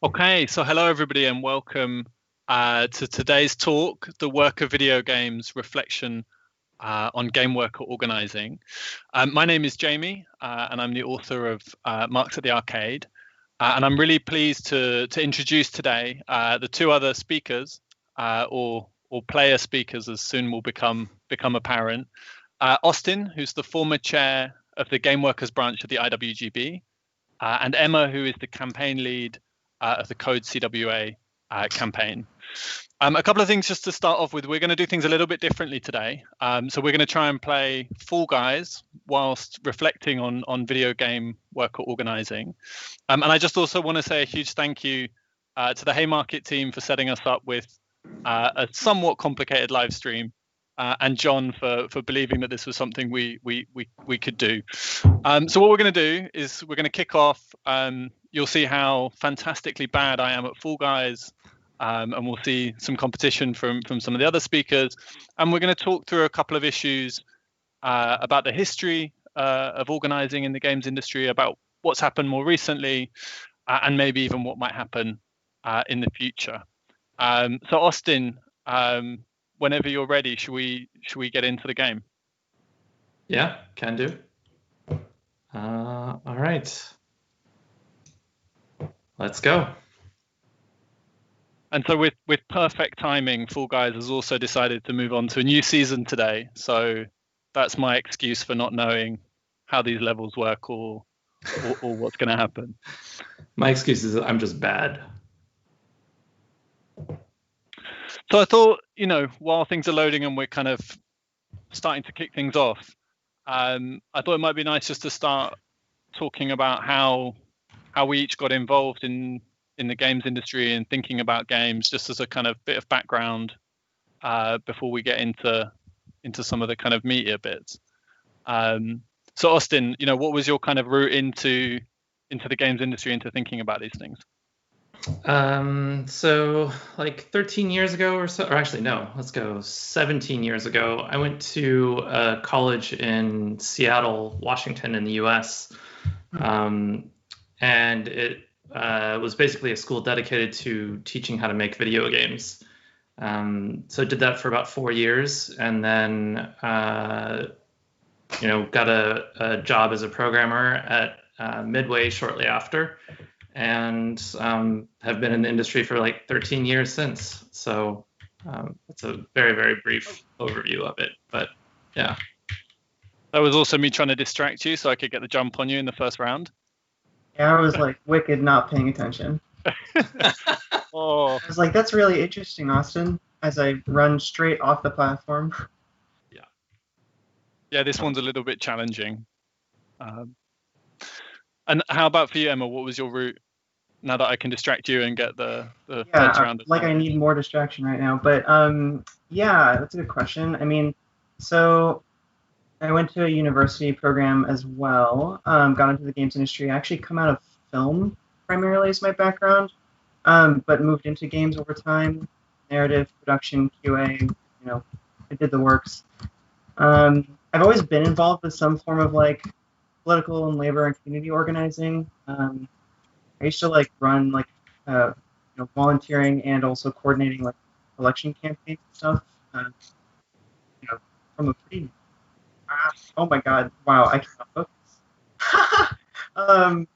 Okay, so hello everybody and welcome to today's talk, The Work of Video Games, Reflection on Game Worker Organizing. My name is Jamie and I'm the author of Marks at the Arcade. And I'm really pleased to introduce today the two other speakers or player speakers, as soon will become apparent. Austin, who's the former chair of the Game Workers branch of the IWGB, and Emma, who is the campaign lead of the Code CWA campaign. A couple of things just to start off with. We're going to do things a little bit differently today. So we're going to try and play Fall Guys whilst reflecting on video game worker organizing. And I just also want to say a huge thank you to the Haymarket team for setting us up with a somewhat complicated live stream. And John for believing that this was something we could do. So what we're going to do is we're going to kick off. You'll see how fantastically bad I am at Fall Guys, and we'll see some competition from some of the other speakers. And we're going to talk through a couple of issues about the history of organizing in the games industry, about what's happened more recently, and maybe even what might happen in the future. So Austin, whenever you're ready, should we get into the game? Yeah, can do. All right. Let's go. And so with perfect timing, Fall Guys has also decided to move on to a new season today. So that's my excuse for not knowing how these levels work or what's going to happen. My excuse is I'm just bad. So I thought, while things are loading and we're kind of starting to kick things off, I thought it might be nice just to start talking about how we each got involved in the games industry and thinking about games, just as a kind of bit of background before we get into some of the kind of meatier bits. So Austin, what was your kind of route into the games industry, into thinking about these things? So like 13 years ago or so, or actually no, let's go 17 years ago, I went to a college in Seattle, Washington in the US. And it was basically a school dedicated to teaching how to make video games. So I did that for about 4 years, and then got a job as a programmer at Midway shortly after, and have been in the industry for like 13 years since. So it's a very, very brief overview of it, but yeah. That was also me trying to distract you so I could get the jump on you in the first round. Yeah, I was like wicked not paying attention. Oh. I was like, that's really interesting, Austin, as I run straight off the platform. Yeah, this one's a little bit challenging. And how about for you, Emma? What was your route? Now that I can distract you and get the third round. I need more distraction right now. But yeah, that's a good question. I mean, so I went to a university program as well. Got into the games industry. I actually come out of film primarily as my background, but moved into games over time. Narrative, production, QA. I did the works. I've always been involved with some form of like political and labor and community organizing. I used to run volunteering and also coordinating like election campaigns and stuff. From a pretty oh my god, wow, I cannot focus.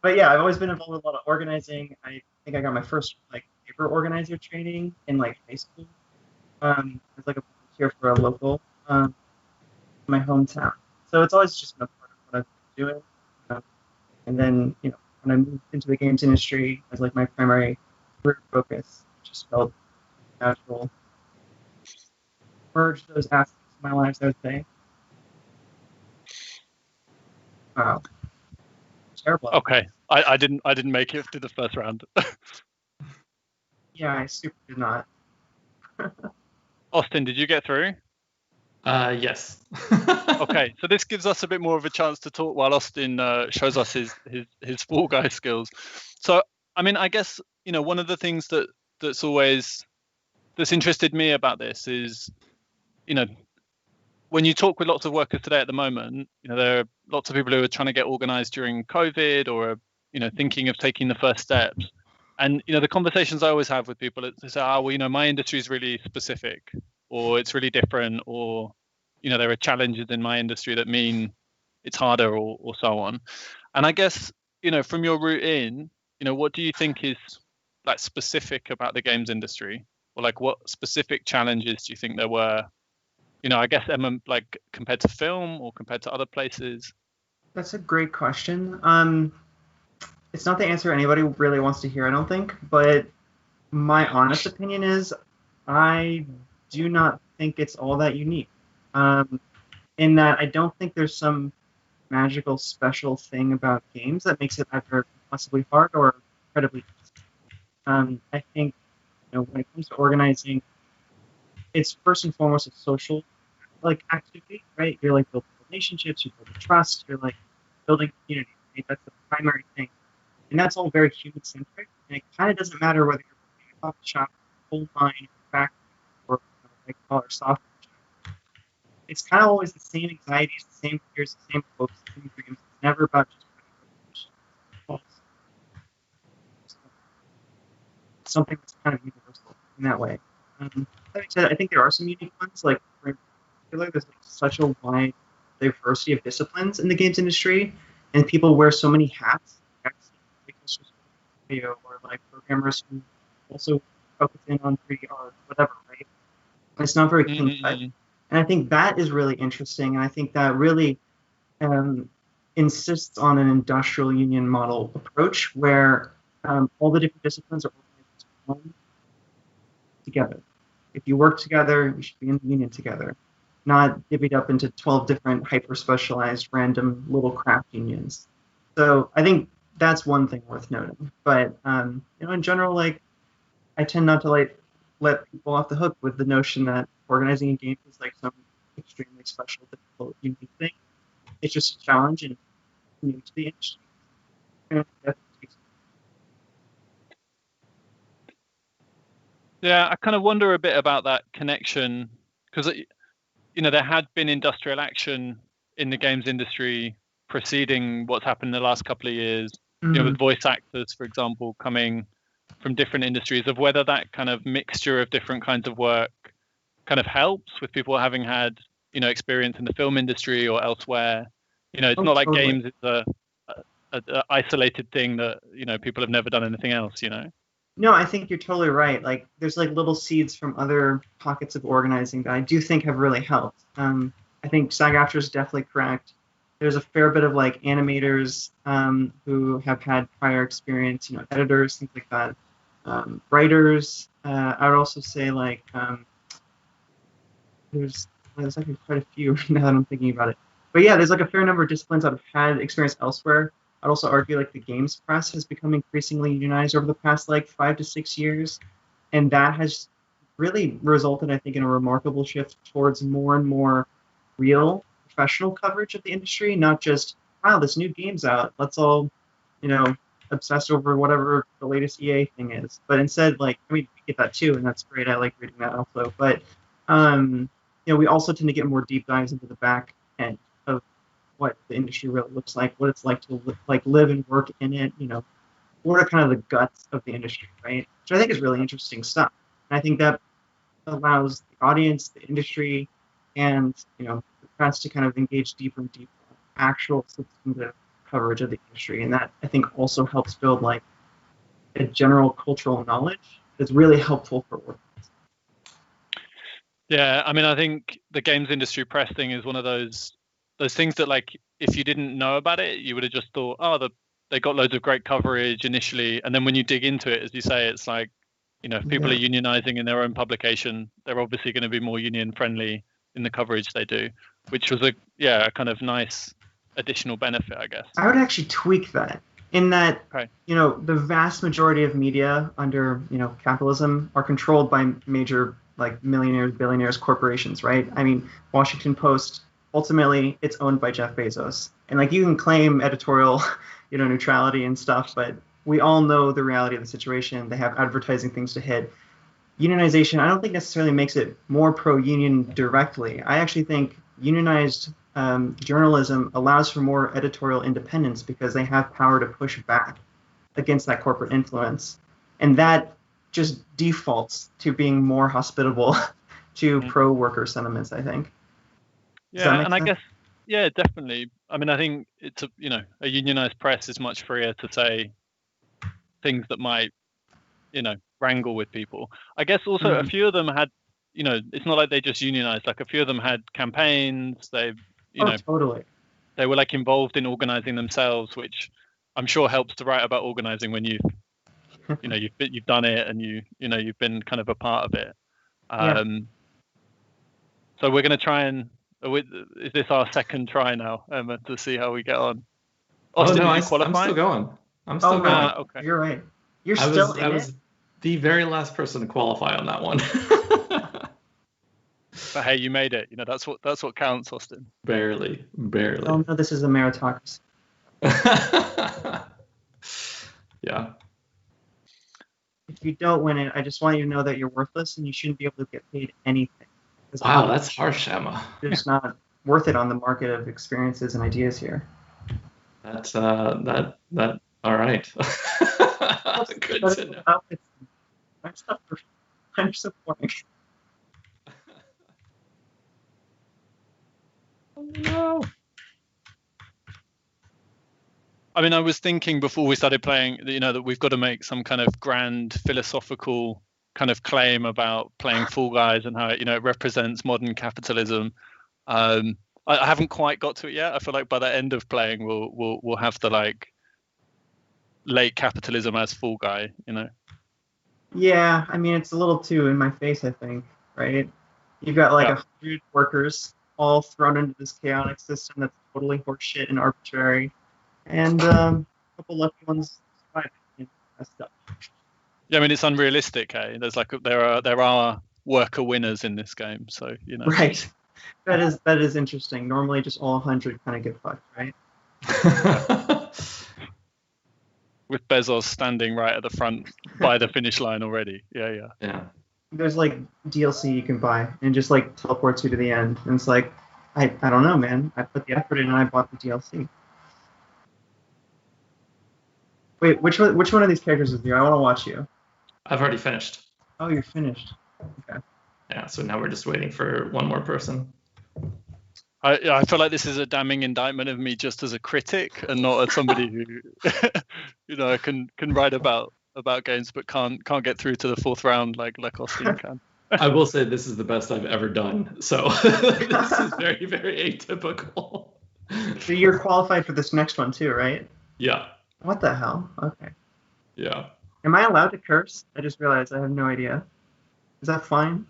But yeah, I've always been involved with a lot of organizing. I think I got my first labor organizer training in high school. As a volunteer for a local in my hometown. So it's always just been a part of what I've been doing. And then when I moved into the games industry as my primary career focus, it just felt natural. Merge those aspects of my lives, I would say. Wow. Terrible. Okay. I didn't make it through the first round. Yeah, I super did not. Austin, did you get through? Yes. Okay, so this gives us a bit more of a chance to talk while Austin shows us his Fall Guy skills. So, I mean, I guess one of the things that's interested me about this is, when you talk with lots of workers today at the moment, there are lots of people who are trying to get organized during COVID or thinking of taking the first steps. And the conversations I always have with people, they say, oh, well, my industry is really specific, or it's really different, or there are challenges in my industry that mean it's harder, or so on. And I guess from your route in, what do you think is like specific about the games industry, or like what specific challenges do you think there were? I guess like compared to film or compared to other places. That's a great question. It's not the answer anybody really wants to hear, I don't think, but my honest opinion is I do not think it's all that unique. In that I don't think there's some magical special thing about games that makes it either possibly hard or incredibly easy. I think when it comes to organizing, it's first and foremost a social activity, right? You're like building relationships, you build trust, you're like building community. Right? That's the primary thing. And that's all very human-centric, and it kind of doesn't matter whether you're working in a coffee shop, coal mine, factory, or or software shop. It's kind of always the same anxieties, the same fears, the same hopes, the same dreams. It's never about just something that's kind of universal in that way. That being said, I think there are some unique ones. Like, for particular, there's such a wide diversity of disciplines in the games industry, and people wear so many hats. Or like programmers who also focus in on 3D art, whatever, right? It's not very clean cut. And I think that is really interesting, and I think that really insists on an industrial union model approach where all the different disciplines are organized together. If you work together, you should be in the union together, not divvied up into 12 different hyper-specialized random little craft unions. So I think that's one thing worth noting. But in general, I tend not to let people off the hook with the notion that organizing a game is like some extremely special, difficult, unique thing. It's just a challenge and new to the industry. Yeah, I kind of wonder a bit about that connection because there had been industrial action in the games industry preceding what's happened in the last couple of years. With voice actors, for example, coming from different industries, of whether that kind of mixture of different kinds of work kind of helps with people having had, experience in the film industry or elsewhere. It's not like totally. Games is a isolated thing that, people have never done anything else, No, I think you're totally right. There's little seeds from other pockets of organizing that I do think have really helped. I think SAG-AFTRA is definitely correct. There's a fair bit of animators who have had prior experience, editors, things like that. Writers, I would also say there's actually quite a few now that I'm thinking about it. But yeah, there's a fair number of disciplines that have had experience elsewhere. I'd also argue the games press has become increasingly unionized over the past 5 to 6 years, and that has really resulted, I think, in a remarkable shift towards more and more real professional coverage of the industry, not just, wow, this new game's out, let's all, obsess over whatever the latest EA thing is. But instead, we get that too, and that's great. I like reading that also. But, we also tend to get more deep dives into the back end of what the industry really looks like, what it's like to live and work in it, what are kind of the guts of the industry, right? Which I think is really interesting stuff. And I think that allows the audience, the industry, and, the press to kind of engage deeper and deeper in actual substantive coverage of the industry. And that, I think, also helps build, a general cultural knowledge that's really helpful for work. Yeah, I mean, I think the games industry press thing is one of those things that, if you didn't know about it, you would have just thought, oh, they got loads of great coverage initially. And then when you dig into it, as you say, it's if people are unionizing in their own publication, they're obviously going to be more union friendly in the coverage they do, which was a kind of nice additional benefit, I guess. I would actually tweak that in that, okay. The vast majority of media under, capitalism are controlled by major, millionaires, billionaires, corporations, right? I mean, Washington Post, ultimately, it's owned by Jeff Bezos. And, you can claim editorial, neutrality and stuff, but we all know the reality of the situation. They have advertising things to hit. Unionization, I don't think necessarily makes it more pro-union directly. I actually think unionized journalism allows for more editorial independence because they have power to push back against that corporate influence. and that just defaults to being more hospitable to pro worker sentiments, I think. Does that Yeah, make and I sense? guess, yeah, definitely. I mean, I think it's a unionized press is much freer to say things that might, wrangle with people. I guess also a Mhm. few of them had, it's not like they just unionized. Like a few of them had campaigns. They, you Oh, know, totally. they were like involved in organizing themselves, which I'm sure helps to write about organizing when you've done it and you've been kind of a part of it. Yeah. So we're going to try and. Is this our second try now, Emma, to see how we get on? Oh Austin, no, did you I'm qualify? still going. I'm Oh still my going. God. Okay. You're right. You're I still was I in it? was the very last person to qualify on that one. But hey, you made it. That's what counts, Austin. Barely. Oh no, this is a meritocracy. Yeah. If you don't win it, I just want you to know that you're worthless and you shouldn't be able to get paid anything. Because Wow, that's harsh, Emma. you're just not worth it on the market of experiences and ideas here. That's that all right. Good to know. My stuff I'm supporting. Oh, no. I mean, I was thinking before we started playing, that we've got to make some kind of grand philosophical kind of claim about playing Fall Guys and how it represents modern capitalism. I haven't quite got to it yet. I feel like by the end of playing, we'll have the like late capitalism as Fall Guy. Yeah, I mean it's a little too in my face, I think, right? You've got like Yeah. 100 workers all thrown into this chaotic system that's totally horseshit and arbitrary, and a couple lucky ones survive. That's stuff. Yeah, I mean it's unrealistic. Hey, there are worker winners in this game, so Right. That is interesting. Normally, just all 100 kind of get fucked, right? with Bezos standing right at the front by the finish line already. Yeah. Yeah. There's like DLC you can buy and just like teleports you to the end. And it's like, I don't know, man. I put the effort in and I bought the DLC. Wait, which one of these characters is you? I want to watch you. I've already finished. Oh, you're finished. Okay. Yeah, so now we're just waiting for one more person. I feel like this is a damning indictment of me just as a critic and not as somebody who can write about games but can't get through to the fourth round like Austin can. I will say this is the best I've ever done. So this is very, very atypical. So you're qualified for this next one too, right? Yeah. What the hell? Okay. Yeah. Am I allowed to curse? I just realized I have no idea. Is that fine?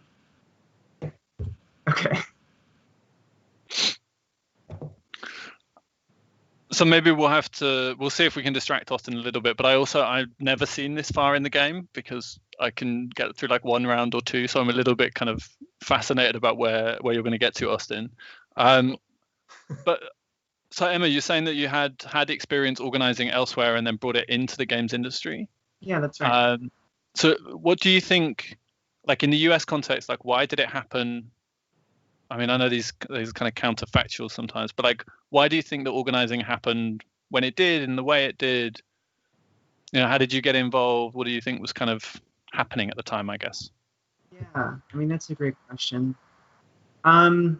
Okay. So maybe we'll see if we can distract Austin a little bit. But I've never seen this far in the game because I can get through like one round or two. So I'm a little bit kind of fascinated about where you're going to get to, Austin. But so Emma, you're saying that you had experience organizing elsewhere and then brought it into the games industry. Yeah, that's right. So what do you think, like in the US context, like why did it happen? I mean, I know these kind of counterfactual sometimes, but like, why do you think that organizing happened when it did and the way it did? How did you get involved? What do you think was kind of happening at the time, I guess? Yeah, I mean that's a great question. I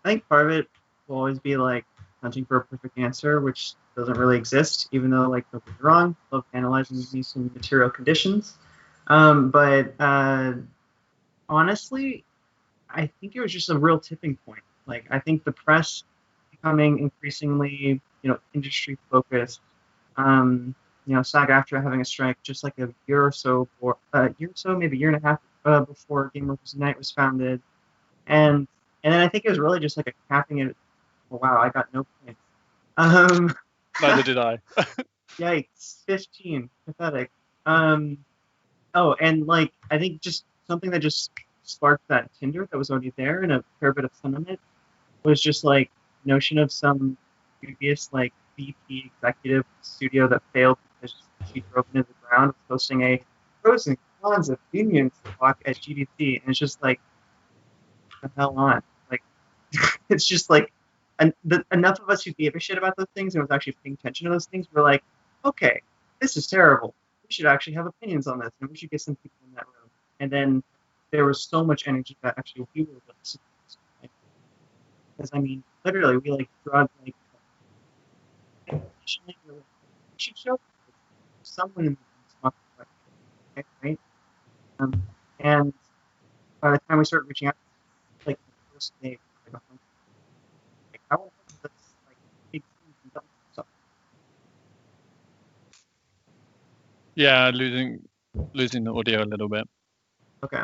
think part of it will always be like hunting for a perfect answer, which doesn't really exist, even though like don't get me wrong, love analyzing these material conditions. But honestly, I think it was just a real tipping point. Like I think the press becoming increasingly, industry focused. SAG-AFTRA having a strike just like a year or so, maybe a year and a half before Game Workers Unite was founded, and then I think it was really just like a capping it. Oh, wow, I got no points. Neither did I. Yikes, 15, pathetic. Oh, and like I think just something that just sparked that tinder that was already there and a fair bit of sentiment was just like notion of some previous like VP executive studio that failed because she drove into the ground was hosting a pros and cons of unions talk at GDC, and it's just like the hell on. Like it's just like enough of us who gave a shit about those things and was actually paying attention to those things were like, okay, this is terrible. we should actually have opinions on this, and we should get some people in that room. And then there was so much energy that actually we were listening. Because I mean, literally, we like drugged like we should show someone in the room talking, right? And by the time we started reaching out, like the first day, like 100, like how was this like big team and stuff? Yeah, losing the audio a little bit. Okay.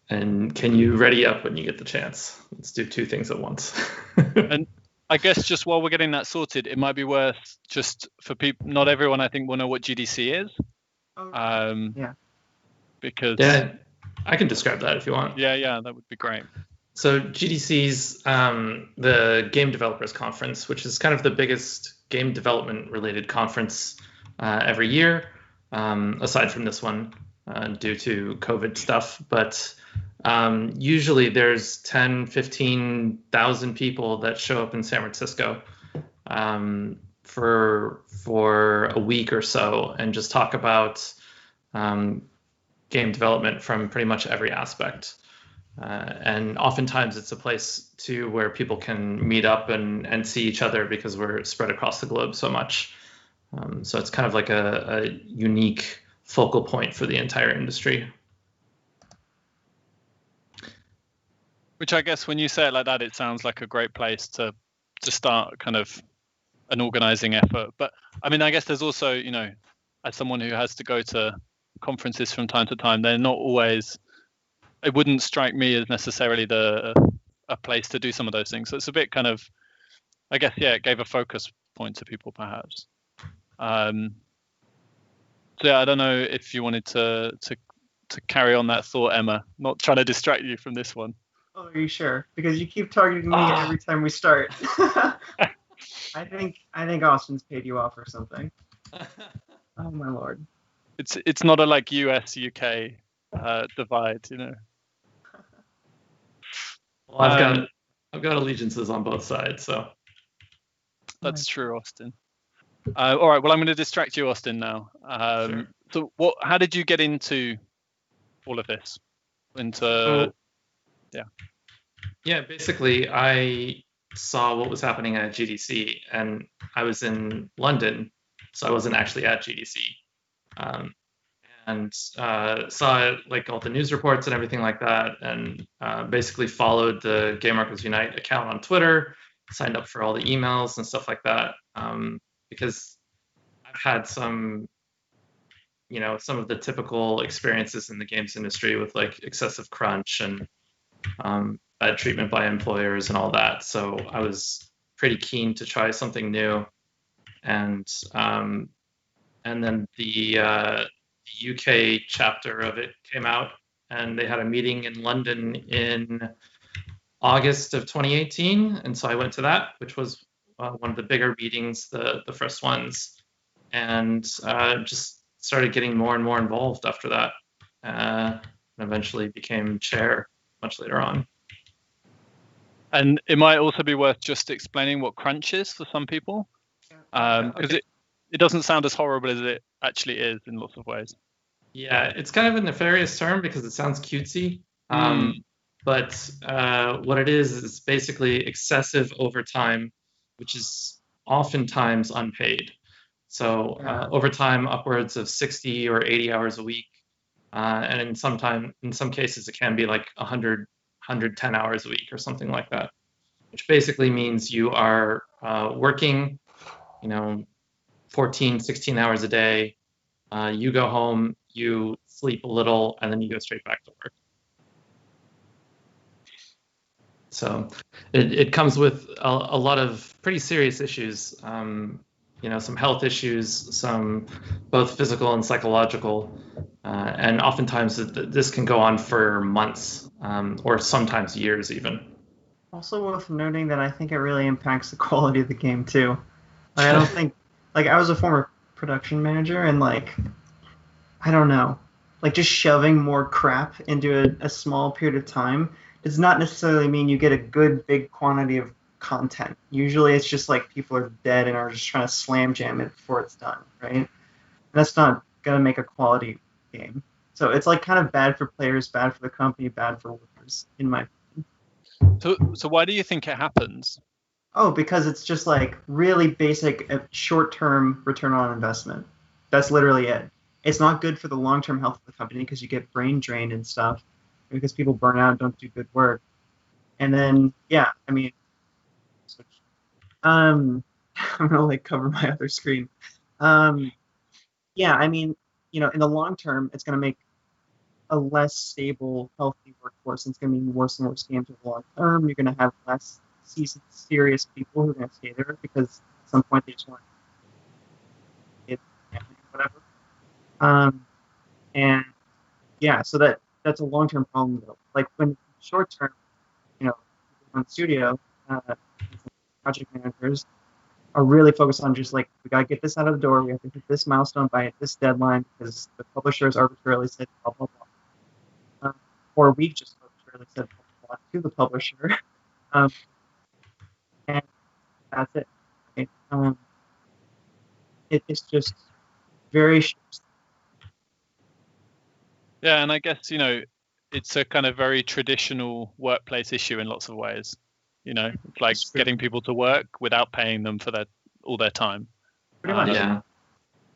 And can you ready up when you get the chance? Let's do two things at once. And I guess just while we're getting that sorted, it might be worth just for people. Not everyone, I think, will know what GDC is. Yeah. Because yeah, I can describe that if you want. Yeah, that would be great. So GDC's the Game Developers Conference, which is kind of the biggest game development related conference every year, aside from this one due to COVID stuff. But usually there's 10, 15,000 people that show up in San Francisco for a week or so and just talk about game development from pretty much every aspect. And oftentimes it's a place too where people can meet up and see each other because we're spread across the globe so much. So it's kind of like a unique focal point for the entire industry. Which I guess when you say it like that, it sounds like a great place to start kind of an organizing effort. But I mean, I guess there's also, you know, as someone who has to go to conferences from time to time, they're not always, it wouldn't strike me as necessarily a place to do some of those things. So it's a bit kind of, I guess, yeah, it gave a focus point to people perhaps. So yeah, I don't know if you wanted to carry on that thought, Emma. Not trying to distract you from this one. Oh, are you sure? Because you keep targeting me every time we start. I think Austin's paid you off or something. Oh my lord. It's not a like US UK divide, you know. Well, I've got allegiances on both sides, so that's true, Austin. All right, well, I'm going to distract you, Austin, now. Sure. So how did you get into all of this? Yeah, basically I saw what was happening at GDC, and I was in London, so I wasn't actually at GDC, and saw like all the news reports and everything like that, and basically followed the Game Workers Unite account on Twitter, signed up for all the emails and stuff like that, because I've had some of the typical experiences in the games industry with like excessive crunch and bad treatment by employers and all that. So I was pretty keen to try something new, and then the UK chapter of it came out, and they had a meeting in London in August of 2018, and so I went to that, which was one of the bigger meetings, the first ones, and just started getting more and more involved after that, and eventually became chair much later on. And it might also be worth just explaining what crunch is for some people, because it doesn't sound as horrible as it actually is in lots of ways. Yeah, it's kind of a nefarious term because it sounds cutesy, but what it is basically excessive overtime, which is oftentimes unpaid. So overtime upwards of 60 or 80 hours a week, and in some cases it can be like 110 hours a week or something like that, which basically means you are working, 14, 16 hours a day. You go home, you sleep a little, and then you go straight back to work. So it comes with a lot of pretty serious issues, some health issues, some both physical and psychological, and oftentimes this can go on for months or sometimes years even. Also worth noting that I think it really impacts the quality of the game too. I don't think, I was a former production manager, and I don't know, just shoving more crap into a small period of time does not necessarily mean you get a good big quantity of content. Usually it's just people are dead and are just trying to slam jam it before it's done, right? that's not gonna make a quality game. So it's like kind of bad for players, bad for the company, bad for workers, in my opinion. So why do you think it happens? Oh, because it's just like really basic short-term return on investment. That's literally it. It's not good for the long-term health of the company because you get brain drained and stuff because people burn out and don't do good work. And then, yeah, I mean, I'm gonna like cover my other screen. Um, yeah, I mean, in the long term, it's gonna make a less stable, healthy workforce. And it's gonna mean worse and worse games over the long term. You're gonna have less seasoned, serious people who are gonna stay there because at some point they just want to get whatever. And yeah, so that's a long term problem though. Like when short term, on the studio, project managers are really focused on just like we gotta get this out of the door. We have to hit this milestone by this deadline because the publishers arbitrarily said blah blah blah, or we just arbitrarily said blah blah to the publisher, and that's it. Right? It's just very. Yeah, and I guess it's a kind of very traditional workplace issue in lots of ways. It's like getting people to work without paying them for all their time. Pretty much. Yeah.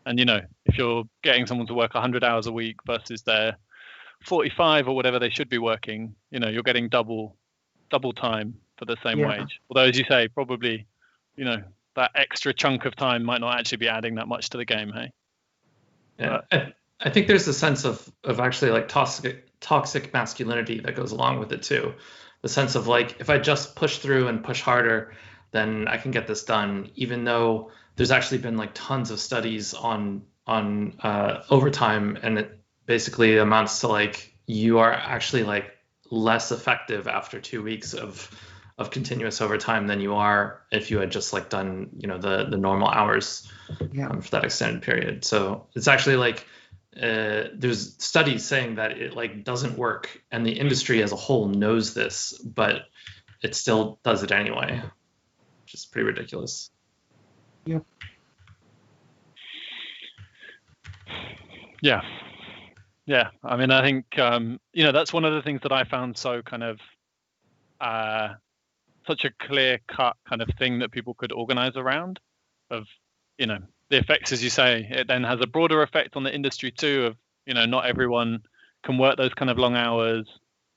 And if you're getting someone to work 100 hours a week versus their 45 or whatever they should be working, you're getting double time for the same wage. Although, as you say, probably, that extra chunk of time might not actually be adding that much to the game. Hey. Yeah. I think there's a sense of actually like toxic masculinity that goes along with it too. The sense of like, if I just push through and push harder, then I can get this done, even though there's actually been like tons of studies on overtime, and it basically amounts to like you are actually like less effective after 2 weeks of continuous overtime than you are if you had just like done the normal hours for that extended period. So it's actually like there's studies saying that it like doesn't work, and the industry as a whole knows this, but it still does it anyway, which is pretty ridiculous. Yeah. Yeah. I mean, I think that's one of the things that I found so kind of such a clear-cut kind of thing that people could organize around, of the effects, as you say. It then has a broader effect on the industry too, of not everyone can work those kind of long hours.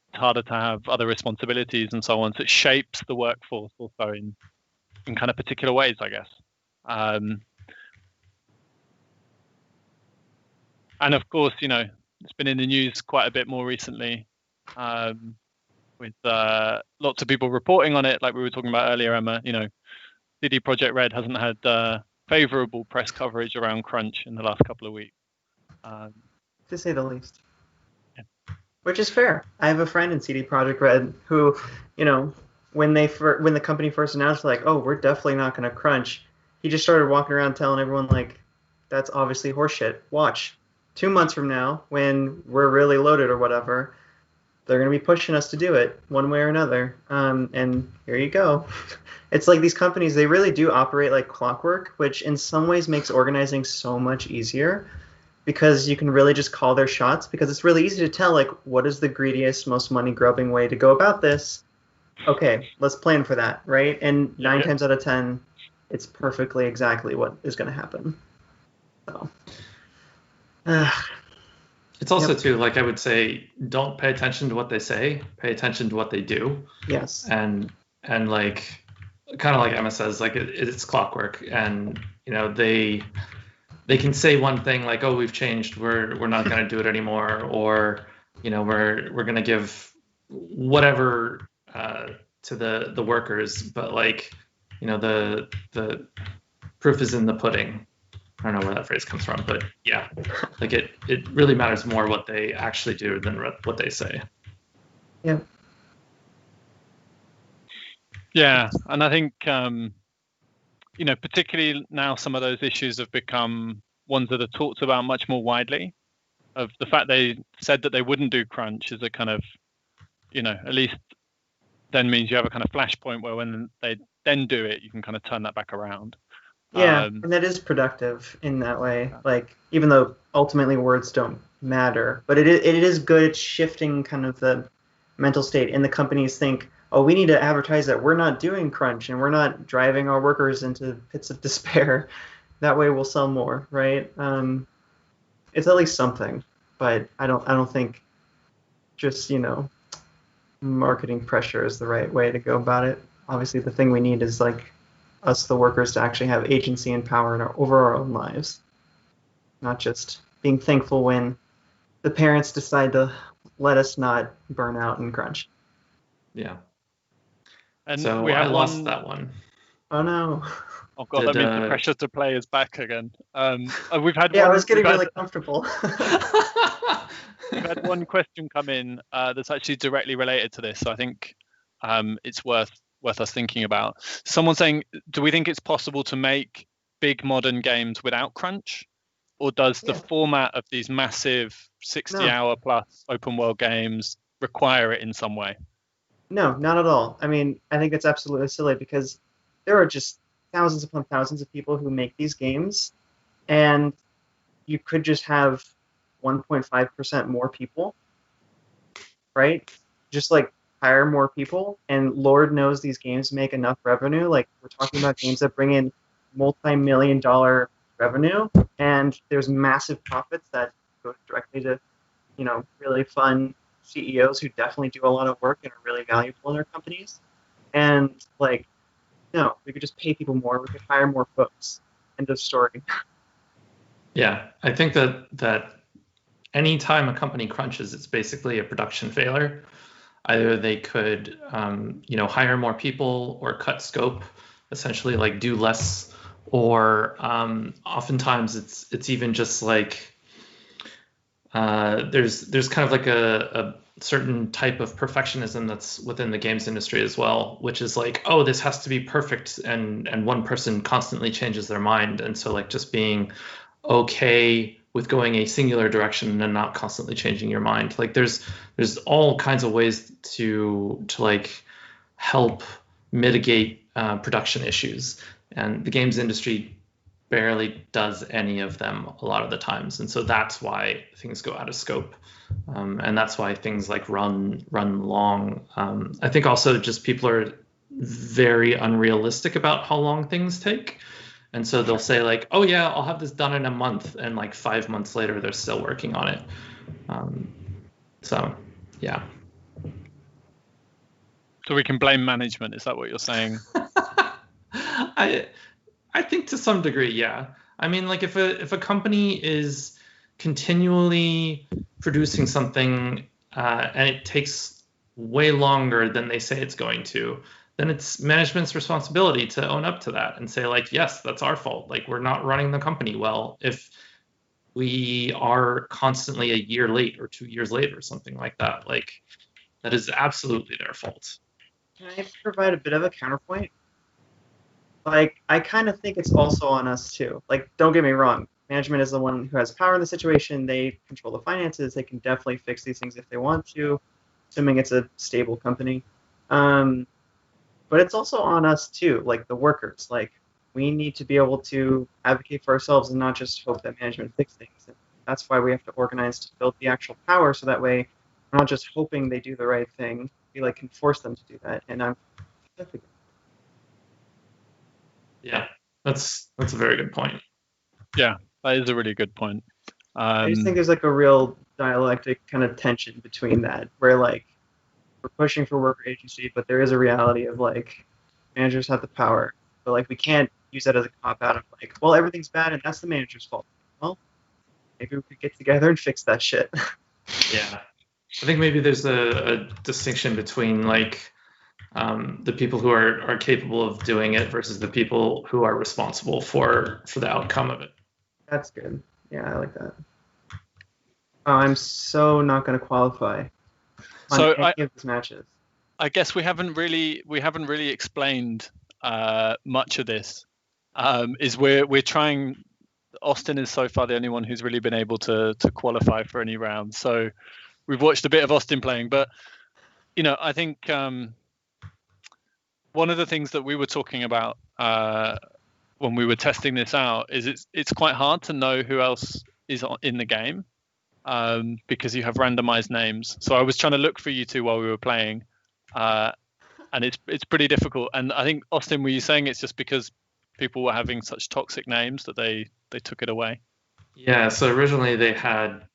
It's harder to have other responsibilities and so on. So it shapes the workforce also in kind of particular ways, I guess. And of course, it's been in the news quite a bit more recently, with lots of people reporting on it, like we were talking about earlier, Emma. CD Projekt Red hasn't had favorable press coverage around crunch in the last couple of weeks, to say the least. Yeah. Which is fair. I have a friend in CD Projekt Red who, when the company first announced like, oh, we're definitely not going to crunch, he just started walking around telling everyone like, that's obviously horseshit. Watch, 2 months from now, when we're really loaded or whatever, they're going to be pushing us to do it one way or another. And here you go. It's like these companies, they really do operate like clockwork, which in some ways makes organizing so much easier because you can really just call their shots, because it's really easy to tell like what is the greediest, most money-grubbing way to go about this. Okay, let's plan for that, right? And 9 times out of 10, it's perfectly exactly what is going to happen. So. It's also too, like I would say, don't pay attention to what they say, pay attention to what they do. Yes. And like, kind of like Emma says, like it's clockwork, and they can say one thing like, oh, we've changed, we're not going to do it anymore, or we're going to give whatever to the workers, but like the proof is in the pudding. I don't know where that phrase comes from, but yeah, like it really matters more what they actually do than what they say. Yeah. Yeah, and I think particularly now some of those issues have become ones that are talked about much more widely. Of the fact they said that they wouldn't do crunch is a kind of, at least then means you have a kind of flashpoint where when they then do it, you can kind of turn that back around. Yeah, and that is productive in that way. Like, even though ultimately words don't matter, but it is good at shifting kind of the mental state. And the companies think, oh, we need to advertise that we're not doing crunch and we're not driving our workers into pits of despair. That way we'll sell more, right? It's at least something, but I don't think just, marketing pressure is the right way to go about it. Obviously, the thing we need is like us, the workers, to actually have agency and power over our own lives, not just being thankful when the parents decide to let us not burn out and crunch. Yeah. And so I lost that one. Oh no. Oh god, that means the pressure to play is back again. We've had I was getting really comfortable. We've had one question come in that's actually directly related to this, so I think it's worth us thinking about. Someone saying, do we think it's possible to make big modern games without crunch, or does the format of these massive 60-hour plus open world games require it in some way? No, not at all. I mean, I think it's absolutely silly because there are just thousands upon thousands of people who make these games, and you could just have 1.5% more people, right? Just like hire more people, and Lord knows these games make enough revenue. Like, we're talking about games that bring in multi-million-dollar revenue, and there's massive profits that go directly to, really fun CEOs who definitely do a lot of work and are really valuable in their companies. And like, no, we could just pay people more. We could hire more folks. End of story. Yeah, I think that anytime a company crunches, it's basically a production failure. Either they could, hire more people or cut scope, essentially like do less, or oftentimes it's even just like there's kind of like a certain type of perfectionism that's within the games industry as well, which is like, oh, this has to be perfect, and one person constantly changes their mind, and so like just being okay with going a singular direction and not constantly changing your mind. Like there's all kinds of ways to like help mitigate production issues, and the games industry barely does any of them a lot of the times, and so that's why things go out of scope, and that's why things like run long. I think also just people are very unrealistic about how long things take. And so they'll say like, oh yeah, I'll have this done in a month, and like 5 months later, they're still working on it. So, yeah. So we can blame management. Is that what you're saying? I think to some degree, yeah. I mean, like if a company is continually producing something and it takes way longer than they say it's going to, then it's management's responsibility to own up to that and say like, yes, that's our fault. Like, we're not running the company well if we are constantly a year late or 2 years late or something like that. Like, that is absolutely their fault. Can I provide a bit of a counterpoint? Like, I kind of think it's also on us too. Like, don't get me wrong. Management is the one who has power in the situation. They control the finances. They can definitely fix these things if they want to, assuming it's a stable company. But it's also on us too, like the workers. Like, we need to be able to advocate for ourselves and not just hope that management fix things. And that's why we have to organize to build the actual power, so that way we're not just hoping they do the right thing. We like can force them to do that. And I'm Yeah, that's a very good point. Yeah, that is a really good point. I just think there's like a real dialectic kind of tension between that, where like we're pushing for worker agency, but there is a reality of like managers have the power, but like we can't use that as a cop out of like, well, everything's bad and that's the manager's fault. Well, maybe we could get together and fix that shit. Yeah, I think maybe there's a distinction between like the people who are capable of doing it versus the people who are responsible for the outcome of it. That's good. Yeah, I like that. Oh, I'm so not going to qualify on any of these matches. I guess we haven't really explained much of this. Is we're trying. Austin is so far the only one who's really been able to qualify for any round. So we've watched a bit of Austin playing, but I think one of the things that we were talking about when we were testing this out is it's quite hard to know who else is in the game, because you have randomized names. So I was trying to look for you two while we were playing, and it's pretty difficult. And I think, Austin, were you saying it's just because people were having such toxic names that they took it away? Yeah, so originally they had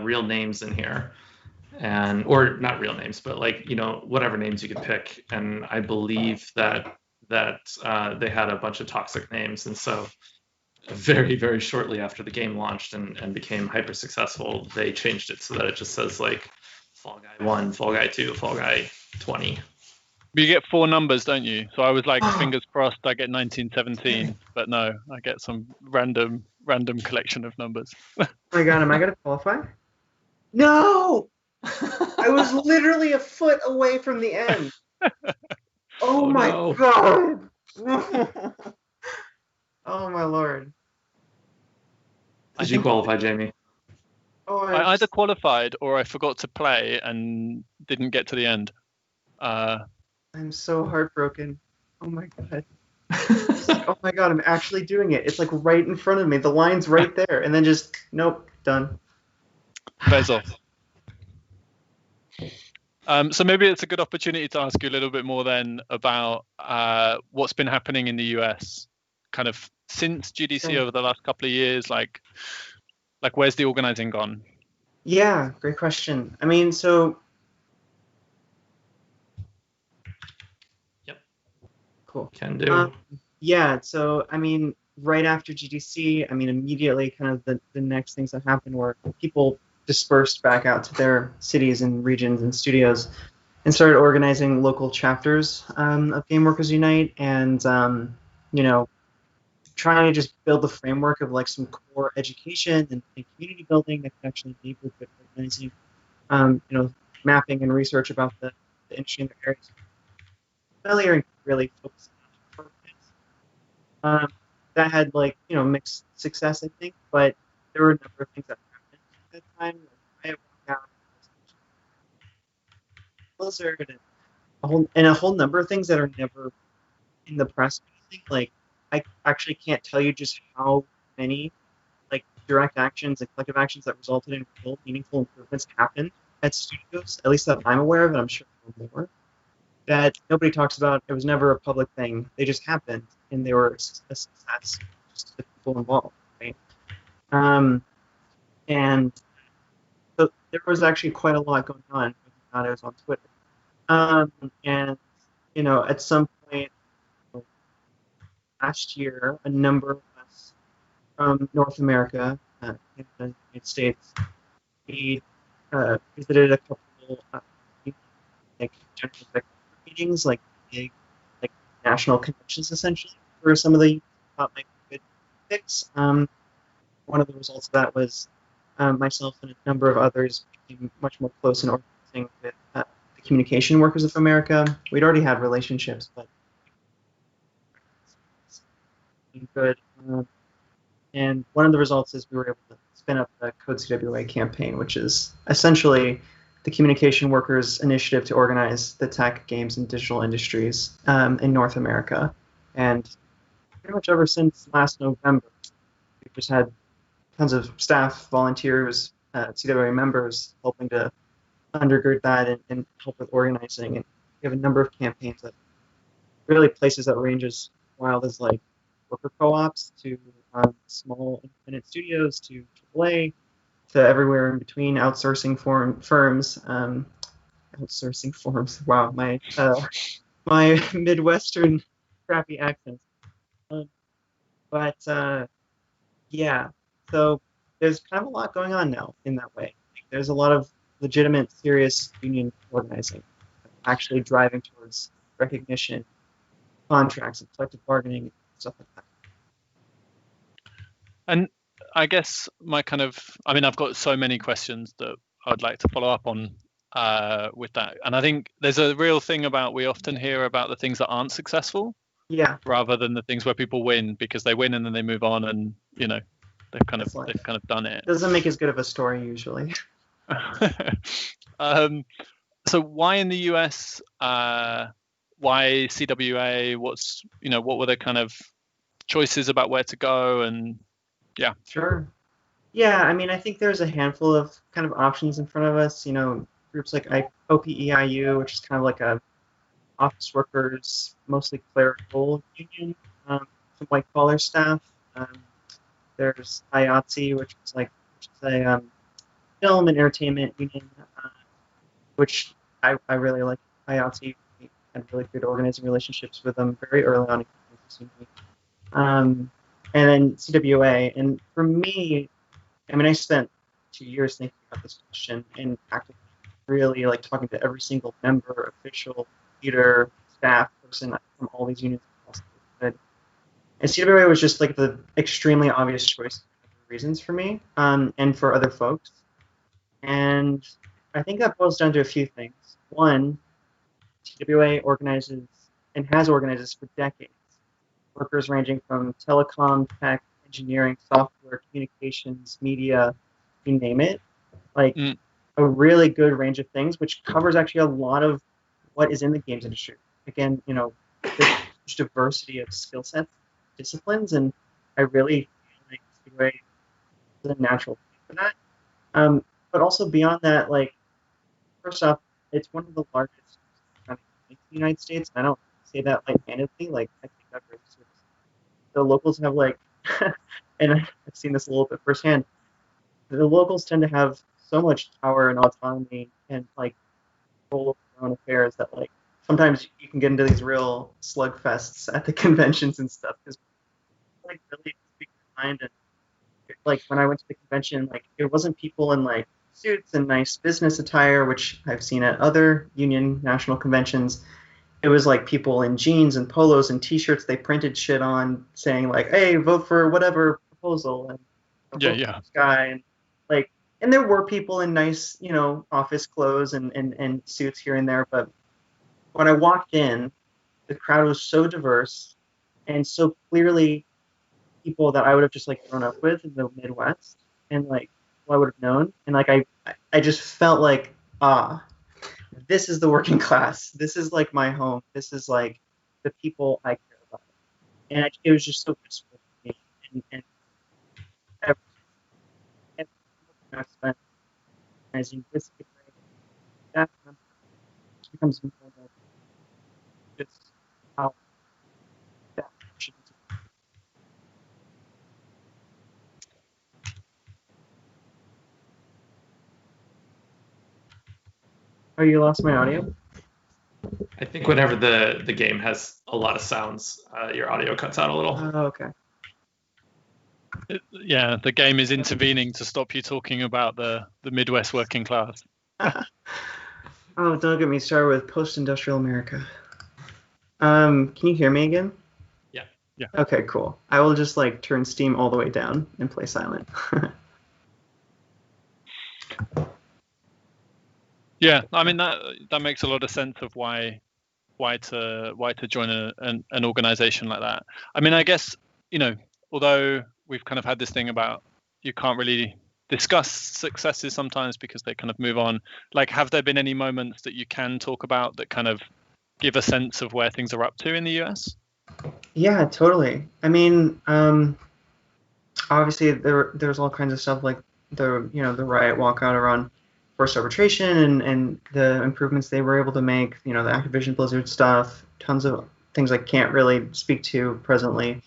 real names in here, or not real names, but like, whatever names you could pick. And I believe that they had a bunch of toxic names, and so very, very shortly after the game launched and became hyper successful, they changed it so that it just says like Fall Guy 1, Fall Guy 2, Fall Guy 20. But you get 4 numbers, don't you? So I was like, fingers crossed I get 1917, but no, I get some random collection of numbers. Oh my god, am I gonna qualify? No! I was literally a foot away from the end. Oh my god! Oh my lord. Did you qualify, Jamie? Oh, I either qualified or I forgot to play and didn't get to the end. I'm so heartbroken. Oh my god. Oh my god, I'm actually doing it. It's like right in front of me. The line's right there. And then just, nope, done. Bez off. So maybe it's a good opportunity to ask you a little bit more then about what's been happening in the US kind of since GDC over the last couple of years. Like where's the organizing gone? Yeah, great question. I mean, so... Yep. Cool. Can do. Yeah, so, I mean, right after GDC, I mean, immediately kind of the next things that happened were people dispersed back out to their cities and regions and studios and started organizing local chapters of Game Workers Unite and, trying to just build the framework of like some core education and community building that can actually enable good organizing, mapping and research about the industry in their areas. Failure and really focusing on programs. That had mixed success, I think, but there were a number of things that happened at that time. Like, I found Blizzard and a whole number of things that are never in the press. Like, I actually can't tell you just how many direct actions and collective actions that resulted in real meaningful improvements happened at studios, at least that I'm aware of, and I'm sure there were more, that nobody talks about. It was never a public thing. They just happened, and they were a success just to the people involved, right? And so there was actually quite a lot going on. It was on Twitter. And, at some point last year, a number of us from North America, in the United States, we visited a couple general executive meetings, like big national conventions, essentially, for some of the top good picks. One of the results of that was myself and a number of others became much more close in organizing with the Communication Workers of America. We'd already had relationships, but good. And one of the results is we were able to spin up the Code CWA campaign, which is essentially the Communication Workers Initiative to organize the tech, games, and digital industries in North America. And pretty much ever since last November, we've just had tons of staff, volunteers, CWA members helping to undergird that and help with organizing. And we have a number of campaigns that really places that range as wild as like worker co-ops to small independent studios to AAA to everywhere in between, outsourcing firms. Outsourcing forms. Wow, my Midwestern crappy accent. Yeah, so there's kind of a lot going on now in that way. There's a lot of legitimate, serious union organizing, actually driving towards recognition, contracts, and collective bargaining, and stuff like that. And I guess I've got so many questions that I'd like to follow up on with that. And I think there's a real thing about, we often hear about the things that aren't successful, rather than the things where people win because they win and then they move on and they've kind of done it. Doesn't make as good of a story usually. So why in the US? Why CWA? What were the kind of choices about where to go, and yeah. Sure. Yeah, I mean, I think there's a handful of kind of options in front of us. You know, groups like OPEIU, which is kind of like a office workers, mostly clerical union, some white collar staff. Um, there's IATSE, which is a film and entertainment union, which I really like. IATSE. We had really good organizing relationships with them very early on in campus union. And then CWA. And for me, I mean, I spent 2 years thinking about this question and actively really like talking to every single member, official, leader, staff person from all these unions across the board. And CWA was just like the extremely obvious choice for reasons for me, and for other folks. And I think that boils down to a few things. One, TWA organizes and has organized for decades workers ranging from telecom, tech, engineering, software, communications, media, you name it. Like a really good range of things, which covers actually a lot of what is in the games industry. Again, you know, there's huge diversity of skill sets, disciplines, and I really feel like TWA is a natural fit for that. But also beyond that, like, first off, it's one of the largest in the United States. I don't say that light-handedly. Like, I think that very seriously. The locals have like, and I've seen this a little bit firsthand. The locals tend to have so much power and autonomy and like control over their own affairs that like sometimes you can get into these real slugfests at the conventions and stuff because like really speak their mind. And like when I went to the convention, like it wasn't people in like suits and nice business attire, which I've seen at other union national conventions. It was like people in jeans and polos and t-shirts they printed shit on saying like, hey, vote for whatever proposal and vote for this guy. And like, and there were people in nice, you know, office clothes and suits here and there. But when I walked in, the crowd was so diverse and so clearly people that I would have just like grown up with in the Midwest and like who I would have known. And like, I just felt like, this is the working class. This is like my home. This is like the people I care about. And it was just so useful for me. And every I've spent organizing this that becomes more and more just how that should be. Oh, you lost my audio? I think whenever the game has a lot of sounds, your audio cuts out a little. Oh, okay. Yeah, the game is intervening to stop you talking about the Midwest working class. Oh, don't get me started with post-industrial America. Can you hear me again? Yeah. Okay, cool. I will just like turn Steam all the way down and play silent. Yeah, I mean that makes a lot of sense of why to join an organization like that. I mean, I guess, you know, although we've kind of had this thing about you can't really discuss successes sometimes because they kind of move on. Like, have there been any moments that you can talk about that kind of give a sense of where things are up to in the US? Yeah, totally. I mean, obviously there's all kinds of stuff like the riot walkout around forced arbitration and the improvements they were able to make. You know, the Activision Blizzard stuff, tons of things I can't really speak to presently.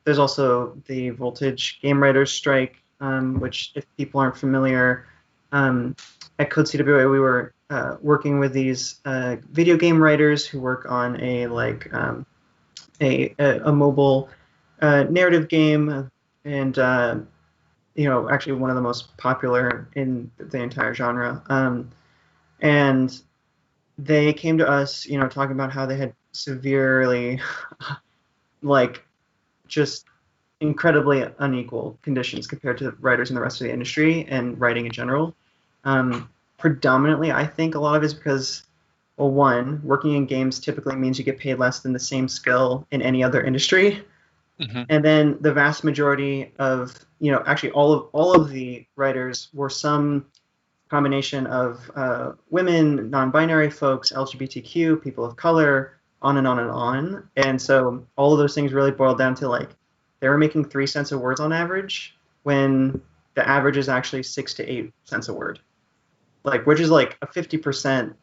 There's also the Voltage game writers strike, which if people aren't familiar, at Code CWA we were working with these video game writers who work on a mobile narrative game, and actually one of the most popular in the entire genre. And they came to us, talking about how they had severely, just incredibly unequal conditions compared to writers in the rest of the industry and writing in general. Predominantly, I think a lot of it is because, well, one, working in games typically means you get paid less than the same skill in any other industry. Mm-hmm. And then the vast majority of, actually all of the writers were some combination of women, non-binary folks, LGBTQ, people of color, on and on and on. And so all of those things really boiled down to like they were making 3 cents a word on average when the average is actually 6 to 8 cents a word, like which is like a 50%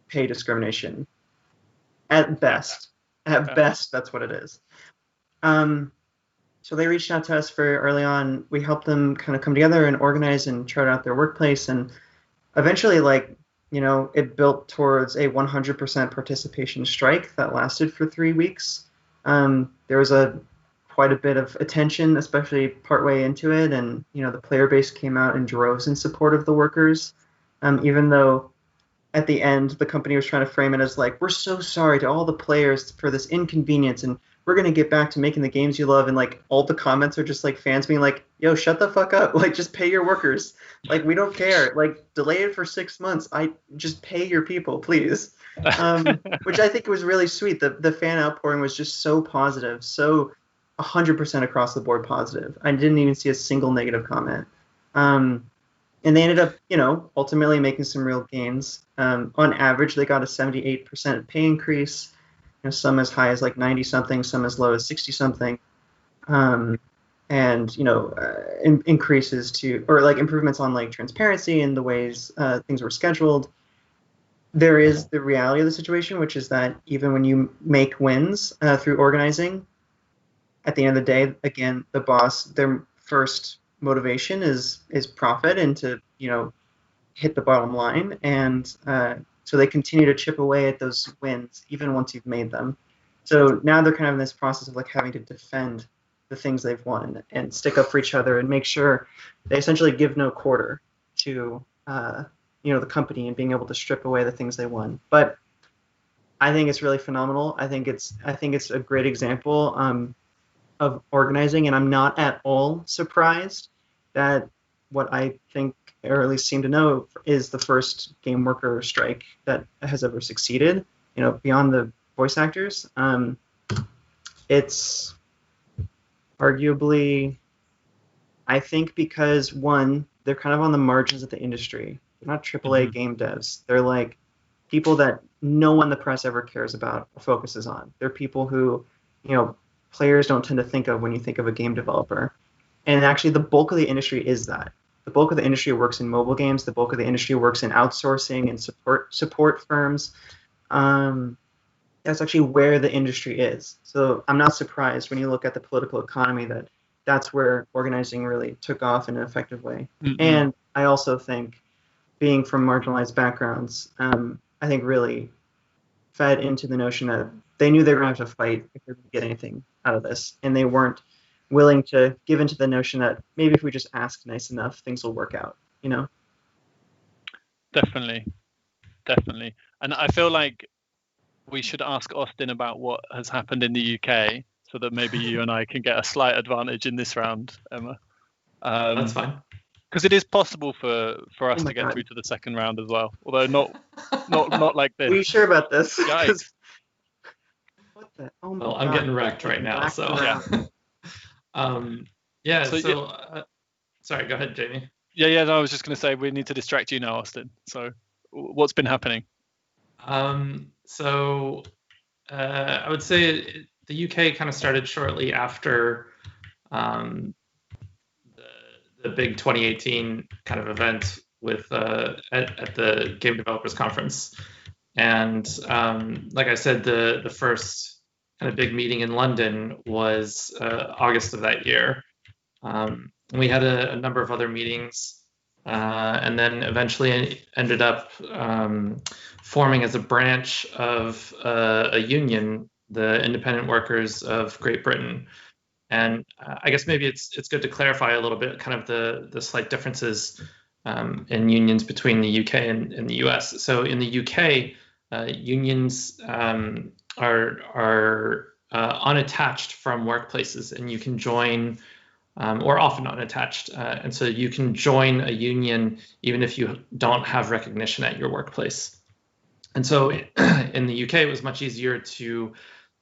pay discrimination at best. At best, that's what it is. So they reached out to us very early on. We helped them kind of come together and organize and chart out their workplace. And eventually, like, you know, it built towards a 100% participation strike that lasted for 3 weeks. There was quite a bit of attention, especially partway into it. And, you know, the player base came out in droves in support of the workers, even though at the end, the company was trying to frame it as like, we're so sorry to all the players for this inconvenience, and we're going to get back to making the games you love. And like all the comments are just like fans being like, yo, shut the fuck up. Like, just pay your workers. Like, we don't care. Like, delay it for 6 months. I just pay your people, please. Which I think was really sweet. The fan outpouring was just so positive, so 100% across the board positive. I didn't even see a single negative comment. And they ended up, you know, ultimately making some real gains. On average, they got a 78% pay increase. You know, some as high as like 90 something, some as low as 60 something. And you know, increases to, or like improvements on like transparency and the ways things were scheduled. There is the reality of the situation, which is that even when you make wins through organizing, at the end of the day, again, the boss, their first motivation is profit and to, you know, hit the bottom line. And so they continue to chip away at those wins even once you've made them. So now they're kind of in this process of like having to defend the things they've won and stick up for each other and make sure they essentially give no quarter to you know, the company and being able to strip away the things they won. But I think it's really phenomenal. I think it's a great example of organizing, and I'm not at all surprised that what I think, or at least seem to know, is the first game worker strike that has ever succeeded. You know, beyond the voice actors, it's arguably, I think, because one, they're kind of on the margins of the industry. They're not AAA game devs. They're like people that no one in the press ever cares about or focuses on. They're people who, you know, players don't tend to think of when you think of a game developer. And actually, the bulk of the industry is that. The bulk of the industry works in mobile games. The bulk of the industry works in outsourcing and support firms. That's actually where the industry is. So I'm not surprised when you look at the political economy that that's where organizing really took off in an effective way. Mm-hmm. And I also think being from marginalized backgrounds, I think really fed into the notion that they knew they were going to have to fight if they were going to get anything out of this. And they weren't willing to give into the notion that maybe if we just ask nice enough, things will work out, you know? Definitely. And I feel like we should ask Austin about what has happened in the UK so that maybe you and I can get a slight advantage in this round, Emma. That's fine. Because it is possible for us to get through to the second round as well, although not like this. Are you sure about this? Yikes. What the? Oh my well, God. I'm getting wrecked right now, so yeah. Sorry, go ahead, Jamie. Yeah. No, I was just going to say we need to distract you now, Austin. So, what's been happening? So I would say the UK kind of started shortly after the big 2018 kind of event with at the Game Developers Conference. And like I said, the first kind of big meeting in London was August of that year. We had a number of other meetings, and then eventually ended up forming as a branch of a union, the Independent Workers of Great Britain. And I guess maybe it's good to clarify a little bit kind of the slight differences in unions between the UK and the US. So in the UK, unions are unattached from workplaces, and you can join, or often unattached. And so you can join a union even if you don't have recognition at your workplace. And so in the UK, it was much easier to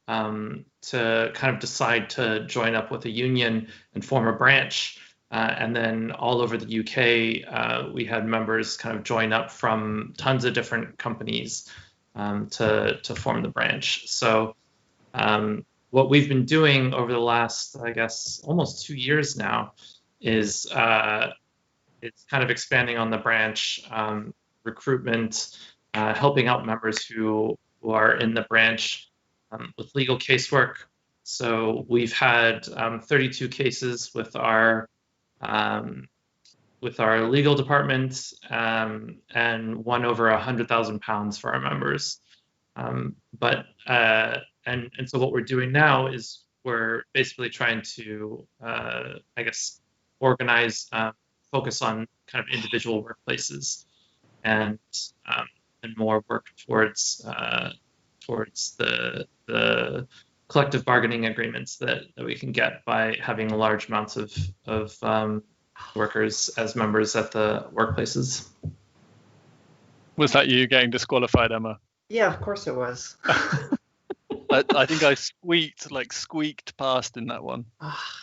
kind of decide to join up with a union and form a branch. And then all over the UK, we had members kind of join up from tons of different companies. to form the branch. So what we've been doing over the last, I guess, almost 2 years now is it's kind of expanding on the branch, recruitment, helping out members who are in the branch with legal casework. So we've had 32 cases with our legal department, and won over 100,000 pounds for our members. And so what we're doing now is we're basically trying to, I guess, organize, focus on kind of individual workplaces, and more work towards the collective bargaining agreements that we can get by having large amounts of workers as members at the workplaces. Was that you getting disqualified, Emma? Yeah, of course it was. I think I squeaked past in that one.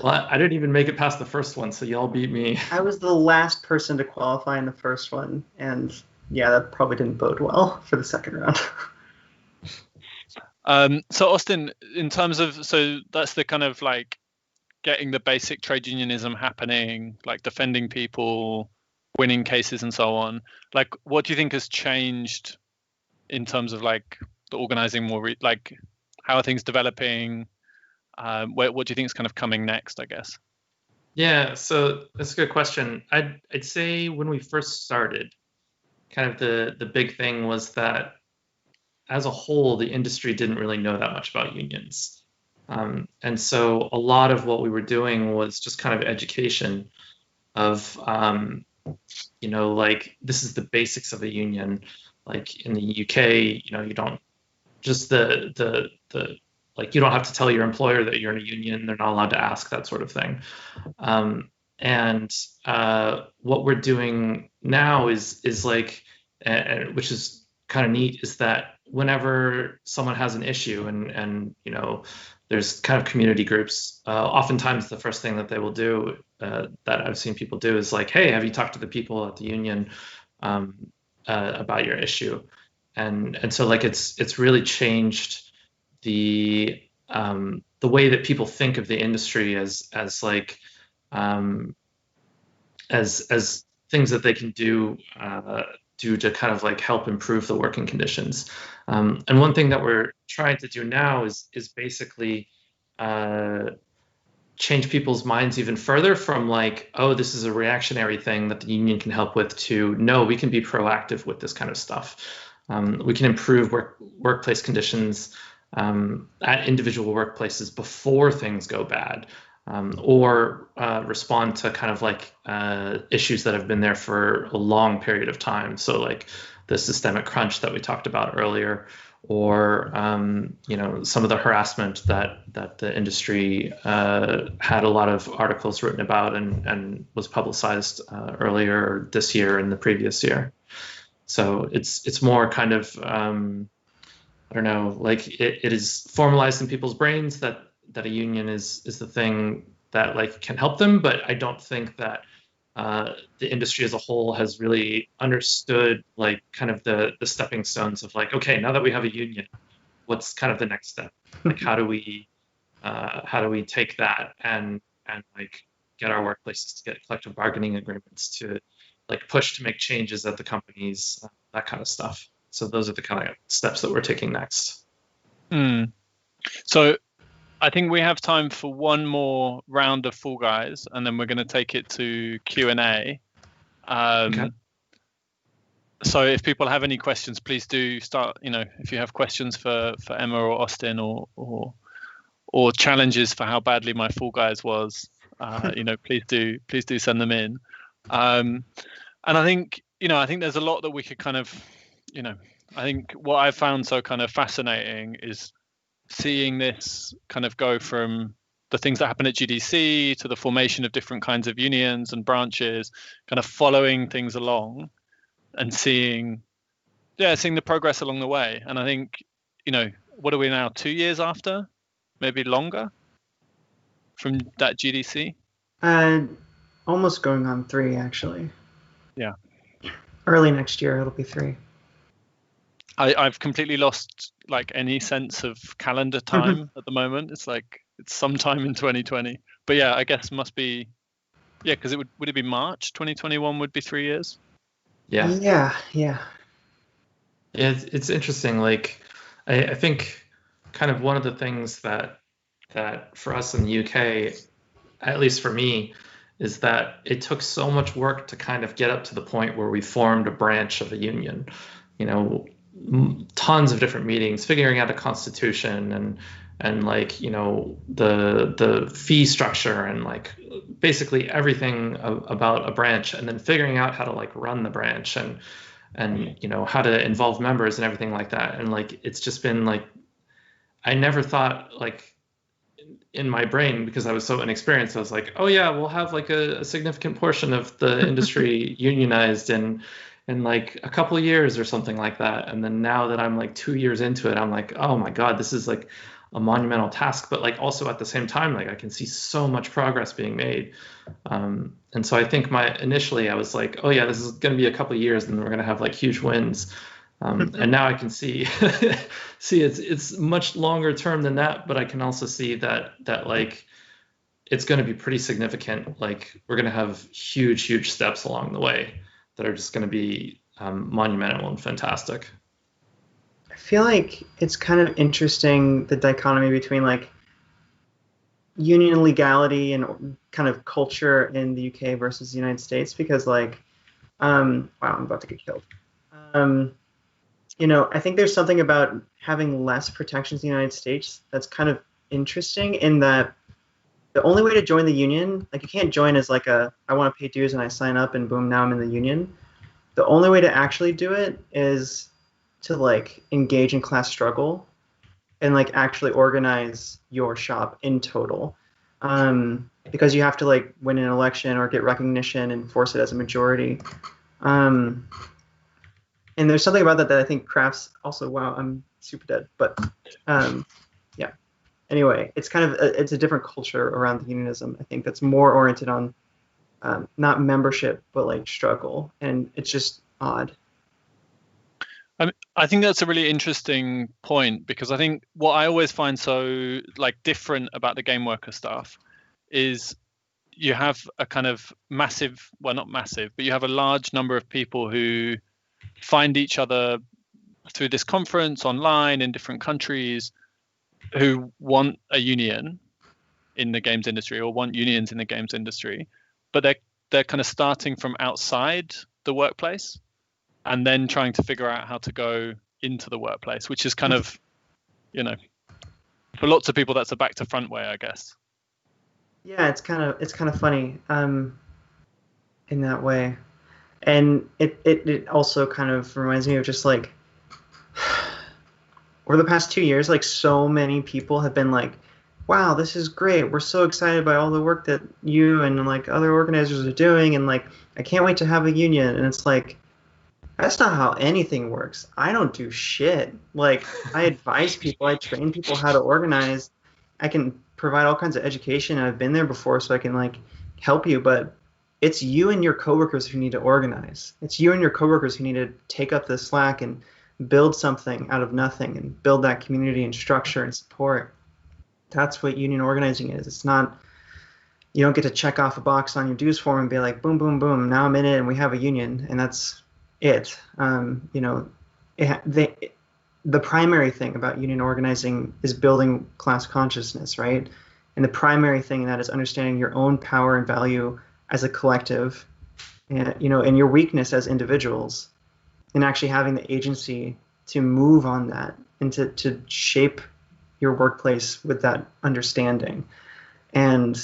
Well, I didn't even make it past the first one, so y'all beat me. I was the last person to qualify in the first one, and yeah, that probably didn't bode well for the second round. So Austin, in terms of, so that's the kind of like getting the basic trade unionism happening, like defending people, winning cases and so on. Like, what do you think has changed in terms of like the organizing more, like how are things developing? What do you think is kind of coming next, I guess? Yeah, so that's a good question. I'd say when we first started, kind of the big thing was that as a whole, the industry didn't really know that much about unions. And so a lot of what we were doing was just kind of education of, like, this is the basics of a union. Like in the UK, you don't just like, you don't have to tell your employer that you're in a union. They're not allowed to ask, that sort of thing. And what we're doing now is like, which is kind of neat, is that whenever someone has an issue and there's kind of community groups, oftentimes the first thing that they will do, that I've seen people do, is like, hey, have you talked to the people at the union about your issue? And so like it's really changed the way that people think of the industry as like as things that they can do to kind of like help improve the working conditions. And one thing that we're trying to do now is basically change people's minds even further from like, oh, this is a reactionary thing that the union can help with, to no, we can be proactive with this kind of stuff. We can improve workplace conditions at individual workplaces before things go bad, or respond to kind of like issues that have been there for a long period of time. So like the systemic crunch that we talked about earlier, or some of the harassment that the industry had a lot of articles written about and was publicized earlier this year and the previous year. So it's more kind of I don't know, like it is formalized in people's brains that a union is the thing that like can help them, but I don't think that the industry as a whole has really understood like kind of the stepping stones of like, okay, now that we have a union, what's kind of the next step? Like how do we take that and like get our workplaces to get collective bargaining agreements, to like push to make changes at the companies, that kind of stuff. So those are the kind of steps that we're taking next. So I think we have time for one more round of Fall Guys, and then we're going to take it to Q&A. Okay. So if people have any questions, please do start. If you have questions for Emma or Austin, or challenges for how badly my Fall Guys was, please do send them in. And I think there's a lot that we could kind of, I think what I've found so kind of fascinating is seeing this kind of go from the things that happen at GDC to the formation of different kinds of unions and branches, kind of following things along and seeing the progress along the way. And I think, what are we now, 2 years after, maybe longer from that GDC? Almost going on 3, actually. Yeah. Early next year, it'll be 3. I've completely lost like any sense of calendar time at the moment. It's like it's sometime in 2020. But yeah, I guess it must be, yeah, because would it be March 2021 would be 3 years? Yeah. Yeah. It's interesting. Like, I think kind of one of the things that for us in the UK, at least for me, is that it took so much work to kind of get up to the point where we formed a branch of a union. You know, tons of different meetings, figuring out a constitution and like, you know, the fee structure and like basically everything about a branch, and then figuring out how to like run the branch and you know how to involve members and everything like that. And like it's just been like I never thought like in my brain, because I was so inexperienced, I was like, oh yeah, we'll have like a significant portion of the industry unionized in like a couple of years or something like that. And then now that I'm like 2 years into it, I'm like, oh my God, this is like a monumental task. But like also at the same time, like I can see so much progress being made. And so I think initially I was like, oh yeah, this is going to be a couple of years and we're going to have like huge wins. And now I can see it's much longer term than that, but I can also see that like it's going to be pretty significant. Like we're going to have huge steps along the way that are just going to be monumental and fantastic. I feel like it's kind of interesting, the dichotomy between like union legality and kind of culture in the UK versus the United States, because like, wow, I'm about to get killed. You know, I think there's something about having less protections in the United States that's kind of interesting, in that the only way to join the union, like you can't join as like I want to pay dues and I sign up and boom, now I'm in the union. The only way to actually do it is to like engage in class struggle and like actually organize your shop in total. Because you have to like win an election or get recognition and force it as a majority. And there's something about that I think crafts also, wow, I'm super dead. But yeah. Anyway, it's kind of it's a different culture around the unionism. I think that's more oriented on not membership, but like struggle. And it's just odd. I think that's a really interesting point, because I think what I always find so like different about the game worker stuff is you have a kind of massive, well, not massive, but you have a large number of people who find each other through this conference online in different countries who want a union in the games industry or want unions in the games industry, but they're kind of starting from outside the workplace and then trying to figure out how to go into the workplace, which is kind of, you know, for lots of people that's a back to front way, I guess. Yeah, it's kind of funny in that way. And it also kind of reminds me of just like over the past 2 years, like so many people have been like, wow, this is great. We're so excited by all the work that you and like other organizers are doing. And like, I can't wait to have a union. And it's like, that's not how anything works. I don't do shit. Like, I advise people, I train people how to organize. I can provide all kinds of education. I've been there before, so I can like help you. But it's you and your coworkers who need to organize. It's you and your coworkers who need to take up the slack and build something out of nothing and build that community and structure and support. That's what union organizing is. It's not, you don't get to check off a box on your dues form and be like, boom, boom, boom, now I'm in it and we have a union, and that's it. You know, the primary thing about union organizing is building class consciousness, right? And the primary thing in that is understanding your own power and value as a collective, and, you know, and your weakness as individuals, and actually having the agency to move on that and to shape your workplace with that understanding. And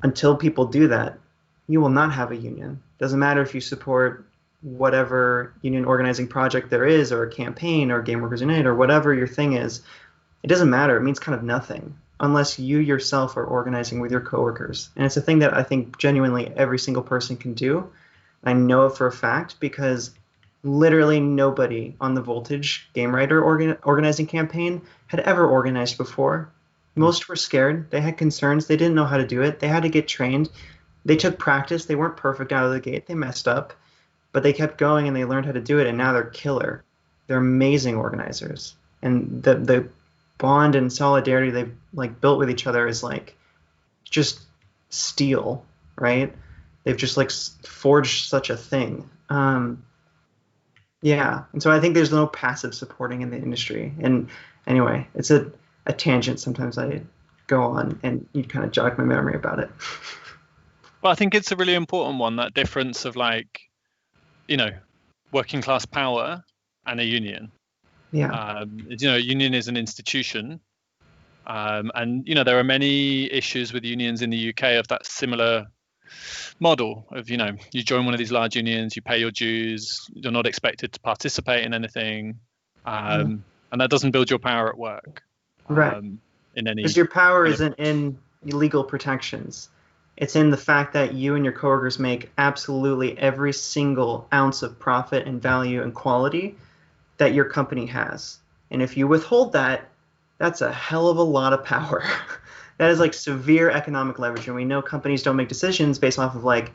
until people do that, you will not have a union. Doesn't matter if you support whatever union organizing project there is, or a campaign, or Game Workers Unite, or whatever your thing is. It doesn't matter. It means kind of nothing unless you yourself are organizing with your coworkers. And it's a thing that I think genuinely every single person can do. I know it for a fact because literally nobody on the Voltage Game Writer organizing campaign had ever organized before. Most were scared. They had concerns. They didn't know how to do it. They had to get trained. They took practice. They weren't perfect out of the gate. They messed up. But they kept going and they learned how to do it, and now they're killer. they're amazing organizers, and the bond and solidarity they've like built with each other is like just steel, right? They've just like forged such a thing. Yeah, and so I think there's no passive supporting in the industry. And anyway, it's a tangent. Sometimes I go on, and you kind of jog my memory about it. Well, I think it's a really important one, that difference of like, working class power and a union. Yeah. A union is an institution. And there are many issues with unions in the UK of that similar model of, you join one of these large unions, you pay your dues, you're not expected to participate in anything. And that doesn't build your power at work. Right. In any, because your power isn't in legal protections. It's in the fact that you and your coworkers make absolutely every single ounce of profit and value and quality that your company has. And if you withhold that, that's a hell of a lot of power. That is like severe economic leverage. And we know companies don't make decisions based off of like,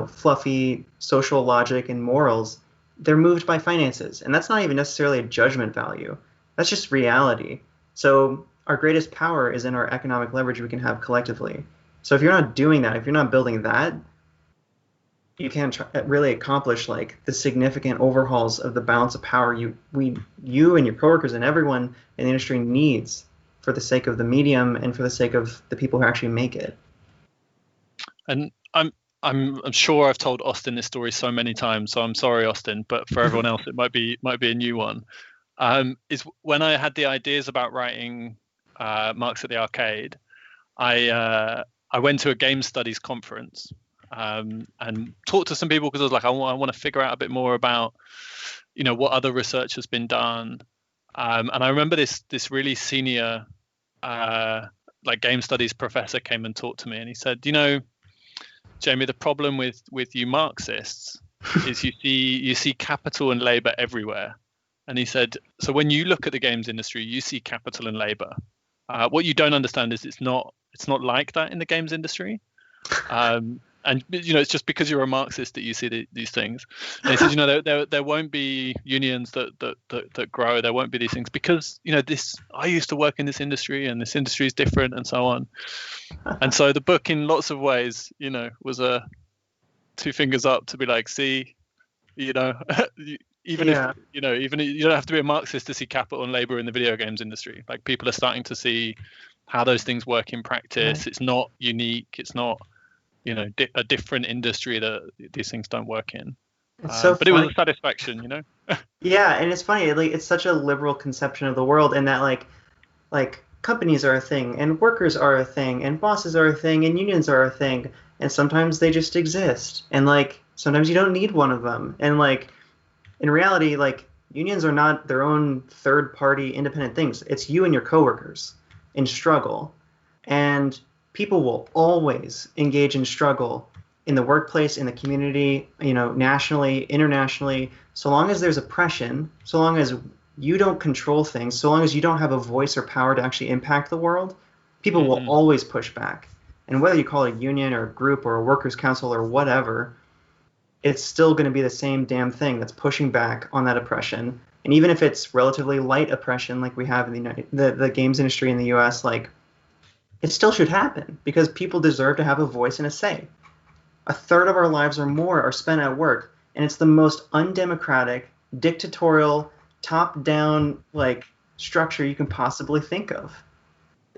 fluffy social logic and morals. They're moved by finances. And that's not even necessarily a judgment value. That's just reality. So our greatest power is in our economic leverage we can have collectively. So if you're not doing that, if you're not building that, you can't really accomplish like the significant overhauls of the balance of power you and your coworkers and everyone in the industry needs for the sake of the medium and for the sake of the people who actually make it. And I'm sure I've told Austin this story so many times, so I'm sorry, Austin, but for everyone else it might be a new one. Is when I had the ideas about writing Marx at the Arcade, I went to a game studies conference and talked to some people because I was like, I want to figure out a bit more about, what other research has been done. And I remember this really senior like game studies professor came and talked to me, and he said, Jamie, the problem with you Marxists is you see capital and labor everywhere. And he said, so when you look at the games industry, you see capital and labor. What you don't understand is it's not like that in the games industry. And it's just because you're a Marxist that you see these things. And he said, there won't be unions that grow. There won't be these things because I used to work in this industry, and this industry is different, and so on. And so the book, in lots of ways, was a two fingers up to be like, see, even if you don't have to be a Marxist to see capital and labor in the video games industry. Like, people are starting to see how those things work in practice. Right. It's not unique. It's not a different industry that these things don't work in. It's so but funny. It was a satisfaction, Yeah, and it's funny. Like, it's such a liberal conception of the world, and that like companies are a thing, and workers are a thing, and bosses are a thing, and unions are a thing, and sometimes they just exist, and like sometimes you don't need one of them, and like in reality, like unions are not their own third-party independent things. It's you and your coworkers in struggle, and people will always engage in struggle in the workplace, in the community, nationally, internationally. So long as there's oppression, so long as you don't control things, so long as you don't have a voice or power to actually impact the world, people will always push back. And whether you call it a union or a group or a workers' council or whatever, it's still going to be the same damn thing that's pushing back on that oppression. And even if it's relatively light oppression like we have in the games industry in the US, like, it still should happen because people deserve to have a voice and a say. A third of our lives or more are spent at work, and it's the most undemocratic, dictatorial, top-down like structure you can possibly think of.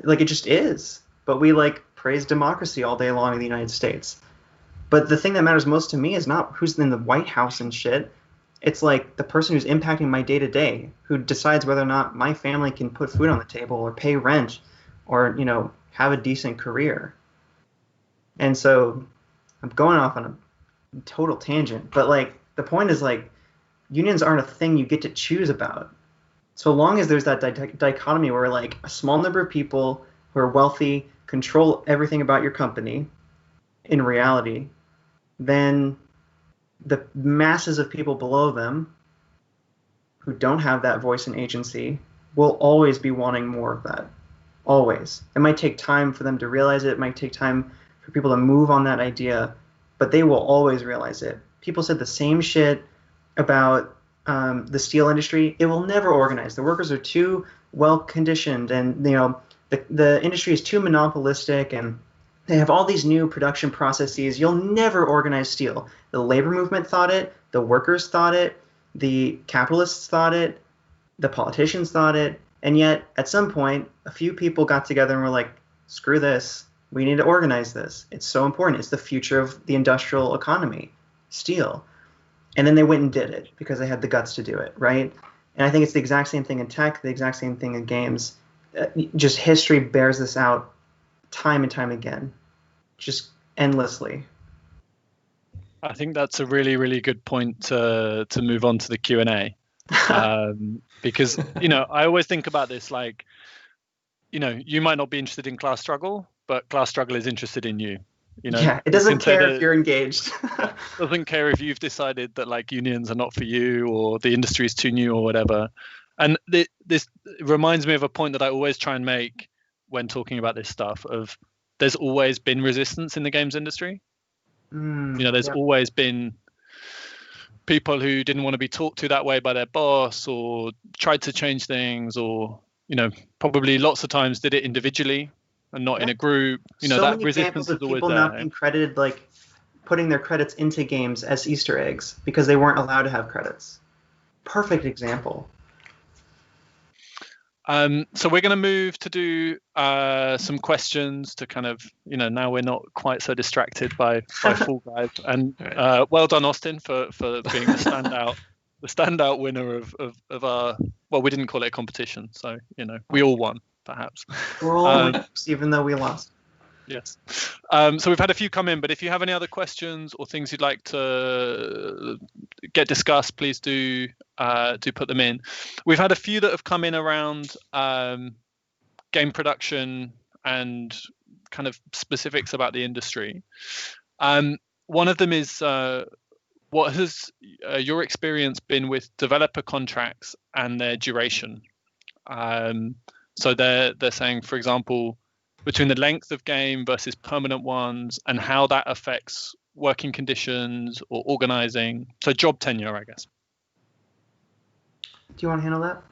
Like, it just is. But we like praise democracy all day long in the United States. But the thing that matters most to me is not who's in the White House and shit. It's like the person who's impacting my day-to-day, who decides whether or not my family can put food on the table or pay rent or, have a decent career. And so I'm going off on a total tangent, but like the point is, like, unions aren't a thing you get to choose about. So long as there's that dichotomy where like a small number of people who are wealthy control everything about your company in reality, then the masses of people below them who don't have that voice and agency will always be wanting more of that. Always. It might take time for them to realize it. It might take time for people to move on that idea, but they will always realize it. People said the same shit about the steel industry, it will never organize. The workers are too well conditioned, and the industry is too monopolistic, and they have all these new production processes. You'll never organize steel. The labor movement thought it, the workers thought it, the capitalists thought it, the politicians thought it, and yet at some point, a few people got together and were like, screw this. We need to organize this. It's so important. It's the future of the industrial economy, steel. And then they went and did it because they had the guts to do it, right? And I think it's the exact same thing in tech, the exact same thing in games. Just history bears this out time and time again, just endlessly. I think that's a really, really good point to move on to the Q&A. Because, I always think about this like, you might not be interested in Class Struggle, but Class Struggle is interested in you. Yeah, it doesn't care if you're engaged. Doesn't care if you've decided that like unions are not for you or the industry is too new or whatever. And this reminds me of a point that I always try and make when talking about this stuff of there's always been resistance in the games industry. There's always been people who didn't want to be talked to that way by their boss or tried to change things or, probably lots of times did it individually and not in a group. So that many resistance examples of is always people there. not being credited, like putting their credits into games as Easter eggs because they weren't allowed to have credits. Perfect example. So we're going to move to do some questions to kind of, now we're not quite so distracted by Fall Guys. And well done, Austin, for being the standout winner of our, well, we didn't call it a competition. So, we all won, perhaps. We're all winners, even though we lost. Yes. So we've had a few come in, but if you have any other questions or things you'd like to get discussed, please do put them in. We've had a few that have come in around game production and kind of specifics about the industry. One of them is what has your experience been with developer contracts and their duration? So they're saying, for example, between the length of game versus permanent ones and how that affects working conditions or organizing. So job tenure, I guess. Do you want to handle that?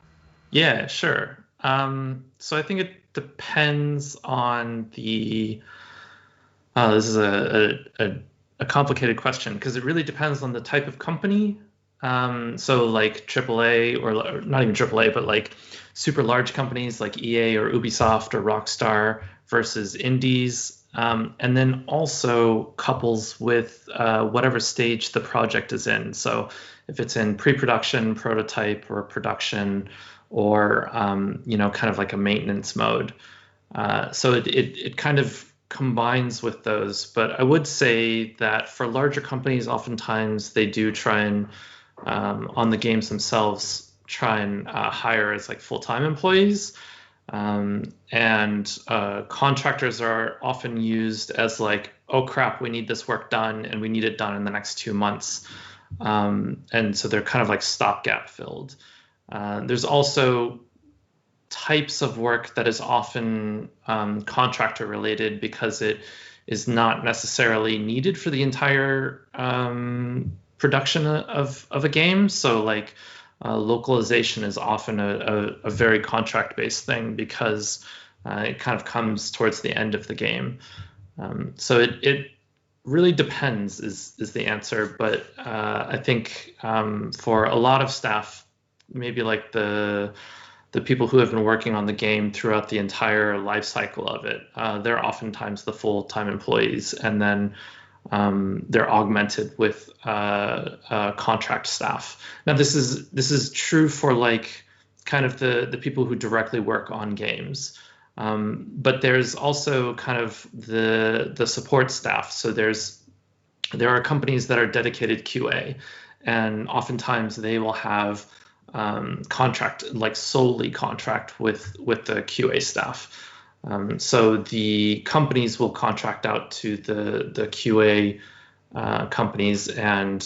Yeah, sure. So I think it depends on the. This is a complicated question because it really depends on the type of company. So like AAA or not even AAA, but like super large companies like EA or Ubisoft or Rockstar versus indies. And then also couples with whatever stage the project is in. So if it's in pre-production, prototype, or production, or kind of like a maintenance mode. So it kind of combines with those. But I would say that for larger companies, oftentimes they do try and on the games themselves try and hire as like full-time employees. And contractors are often used as like, oh crap, we need this work done and we need it done in the next 2 months. And so they're kind of like stopgap filled. There's also types of work that is often contractor related because it is not necessarily needed for the entire production of a game. So like localization is often a very contract-based thing because it kind of comes towards the end of the game. So it really depends is the answer. But I think for a lot of staff, maybe like the people who have been working on the game throughout the entire life cycle of it, they're oftentimes the full-time employees, and then they're augmented with contract staff. Now, this is true for like kind of the people who directly work on games, but there's also kind of the support staff. So there are companies that are dedicated QA, and oftentimes they will have solely contract with the QA staff. So the companies will contract out to the QA companies and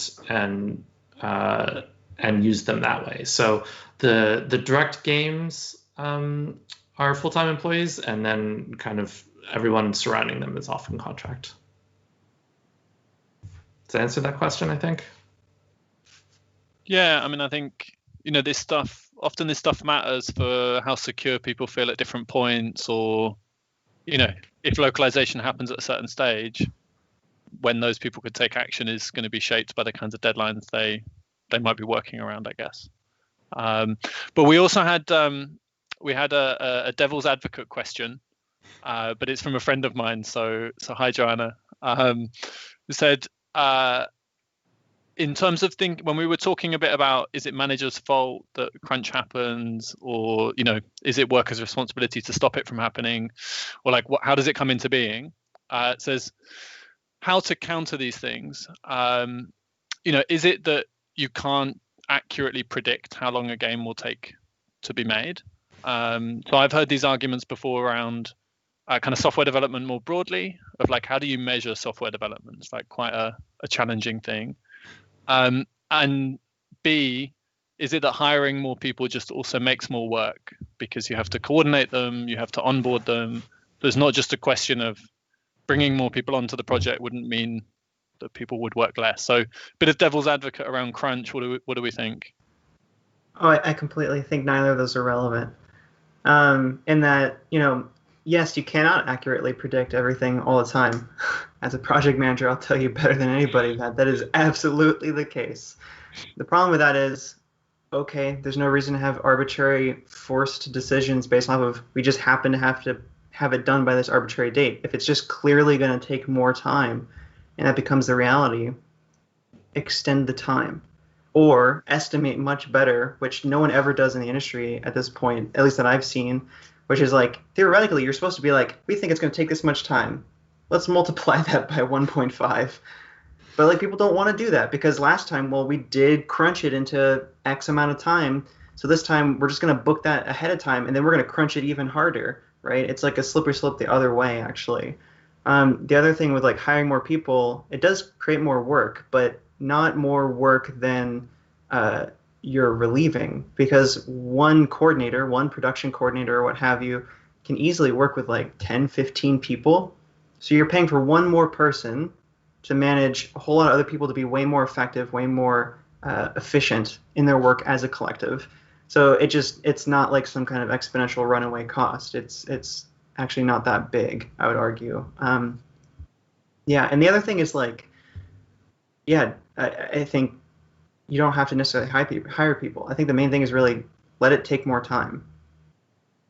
use them that way. So the direct games are full-time employees, and then kind of everyone surrounding them is often contract. Does that answer that question, I think? Yeah, I mean, I think, this stuff matters for how secure people feel at different points, or, if localization happens at a certain stage, when those people could take action is going to be shaped by the kinds of deadlines they might be working around, I guess. But we also had a devil's advocate question, but it's from a friend of mine. So hi, Joanna. Who said, in terms of when we were talking a bit about, is it managers' fault that crunch happens, or is it workers' responsibility to stop it from happening, or like how does it come into being? It says how to counter these things. Is it that you can't accurately predict how long a game will take to be made? So I've heard these arguments before around kind of software development more broadly, of like, how do you measure software development? It's like quite a challenging thing. And B, is it that hiring more people just also makes more work because you have to coordinate them, you have to onboard them? There's not just a question of bringing more people onto the project wouldn't mean that people would work less. So, bit of devil's advocate around crunch. What do we think? Oh, I completely think neither of those are relevant. In that, yes, you cannot accurately predict everything all the time. As a project manager, I'll tell you better than anybody that is absolutely the case. The problem with that is, okay, there's no reason to have arbitrary forced decisions based off of we just happen to have it done by this arbitrary date. If it's just clearly going to take more time and that becomes the reality, extend the time. Or estimate much better, which no one ever does in the industry at this point, at least that I've seen, which is like, theoretically, you're supposed to be like, we think it's going to take this much time. Let's multiply that by 1.5. But like, people don't want to do that because last time, well, we did crunch it into X amount of time. So this time we're just going to book that ahead of time and then we're going to crunch it even harder, right? It's like a slippery slope the other way, actually. The other thing with like hiring more people, it does create more work, but not more work than you're relieving, because one production coordinator or what have you, can easily work with like 10, 15 people. So you're paying for one more person to manage a whole lot of other people to be way more effective, way more efficient in their work as a collective. So it's not like some kind of exponential runaway cost. It's actually not that big, I would argue. Yeah, and the other thing is like, yeah, I think you don't have to necessarily hire people. I think the main thing is really let it take more time.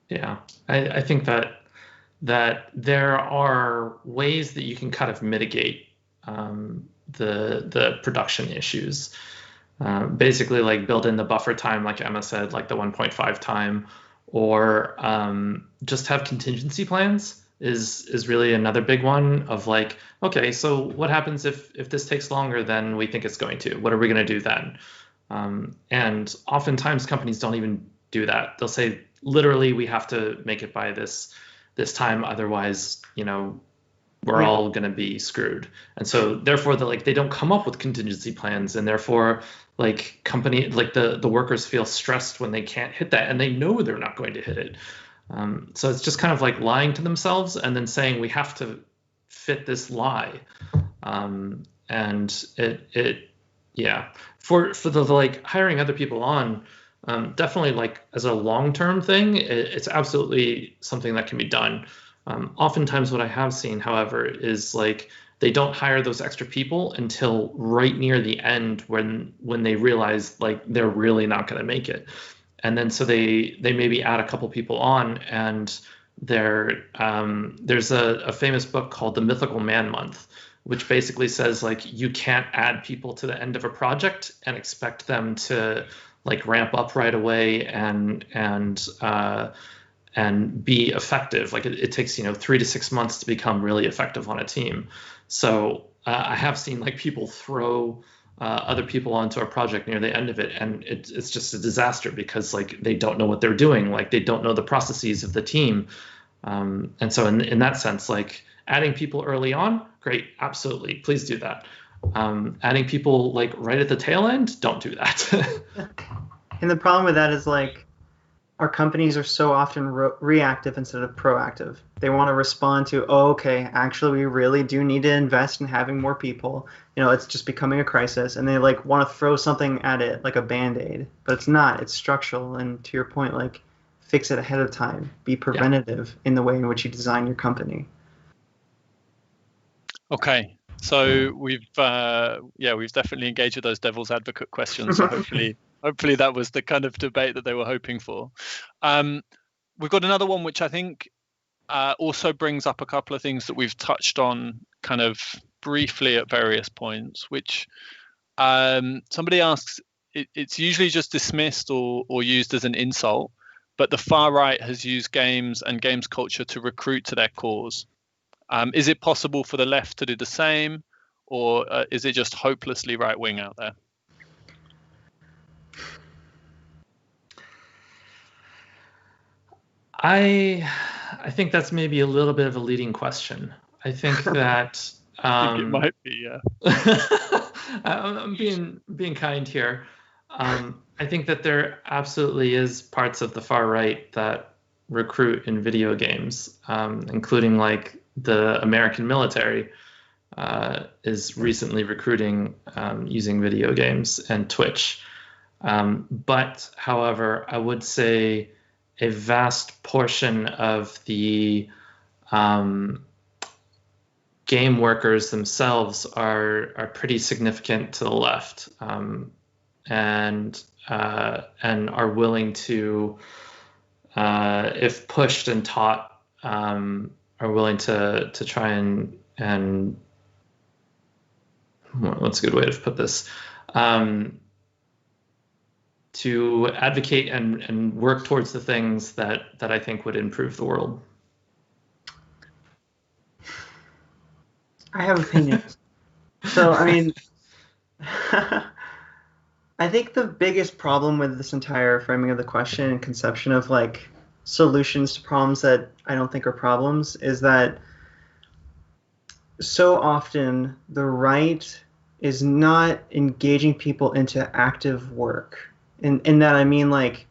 Yeah, I think that there are ways that you can kind of mitigate the production issues. Basically, like build in the buffer time, like Emma said, like the 1.5 time, or just have contingency plans is really another big one of like, okay, so what happens if this takes longer than we think it's going to? What are we going to do then? And oftentimes companies don't even do that. They'll say, literally, we have to make it by this time, otherwise, we're all going to be screwed. And so therefore they don't come up with contingency plans, and therefore the workers feel stressed when they can't hit that, and they know they're not going to hit it. So it's just kind of like lying to themselves and then saying we have to fit this lie. And for the like hiring other people on, definitely like as a long-term thing, it's absolutely something that can be done. Oftentimes what I have seen, however, is like they don't hire those extra people until right near the end when they realize like they're really not going to make it. And then so they maybe add a couple people on, and there's a famous book called The Mythical Man Month, which basically says like you can't add people to the end of a project and expect them to like ramp up right away and be effective. Like it takes 3 to 6 months to become really effective on a team. So I have seen like people throw other people onto a project near the end of it, and it's just a disaster because like they don't know what they're doing, like they don't know the processes of the team. And so in that sense, like adding people early on, great, absolutely, please do that. Adding people like right at the tail end, don't do that. And the problem with that is like, our companies are so often reactive instead of proactive. They want to respond to, oh, okay, actually, we really do need to invest in having more people. It's just becoming a crisis, and they like want to throw something at it like a band-aid, but it's not. It's structural, and to your point, like fix it ahead of time. Be preventative in the way in which you design your company. Okay. So we've definitely engaged with those devil's advocate questions. So hopefully that was the kind of debate that they were hoping for. We've got another one which I think also brings up a couple of things that we've touched on kind of briefly at various points, which somebody asks, it's usually just dismissed or used as an insult, but the far right has used games and games culture to recruit to their cause. Is it possible for the left to do the same, or is it just hopelessly right-wing out there? I think that's maybe a little bit of a leading question. I think that I think it might be, yeah. I'm being kind here. I think that there absolutely is parts of the far right that recruit in video games, including like the American military is recently recruiting using video games and Twitch. But however, I would say a vast portion of the game workers themselves are pretty significant to the left, and are willing to, if pushed and taught, are willing to try and what's a good way to put this? To advocate and work towards the things that I think would improve the world. I have opinions. So, I mean, I think the biggest problem with this entire framing of the question and conception of like solutions to problems that I don't think are problems is that so often the right is not engaging people into active work. In that I mean, like,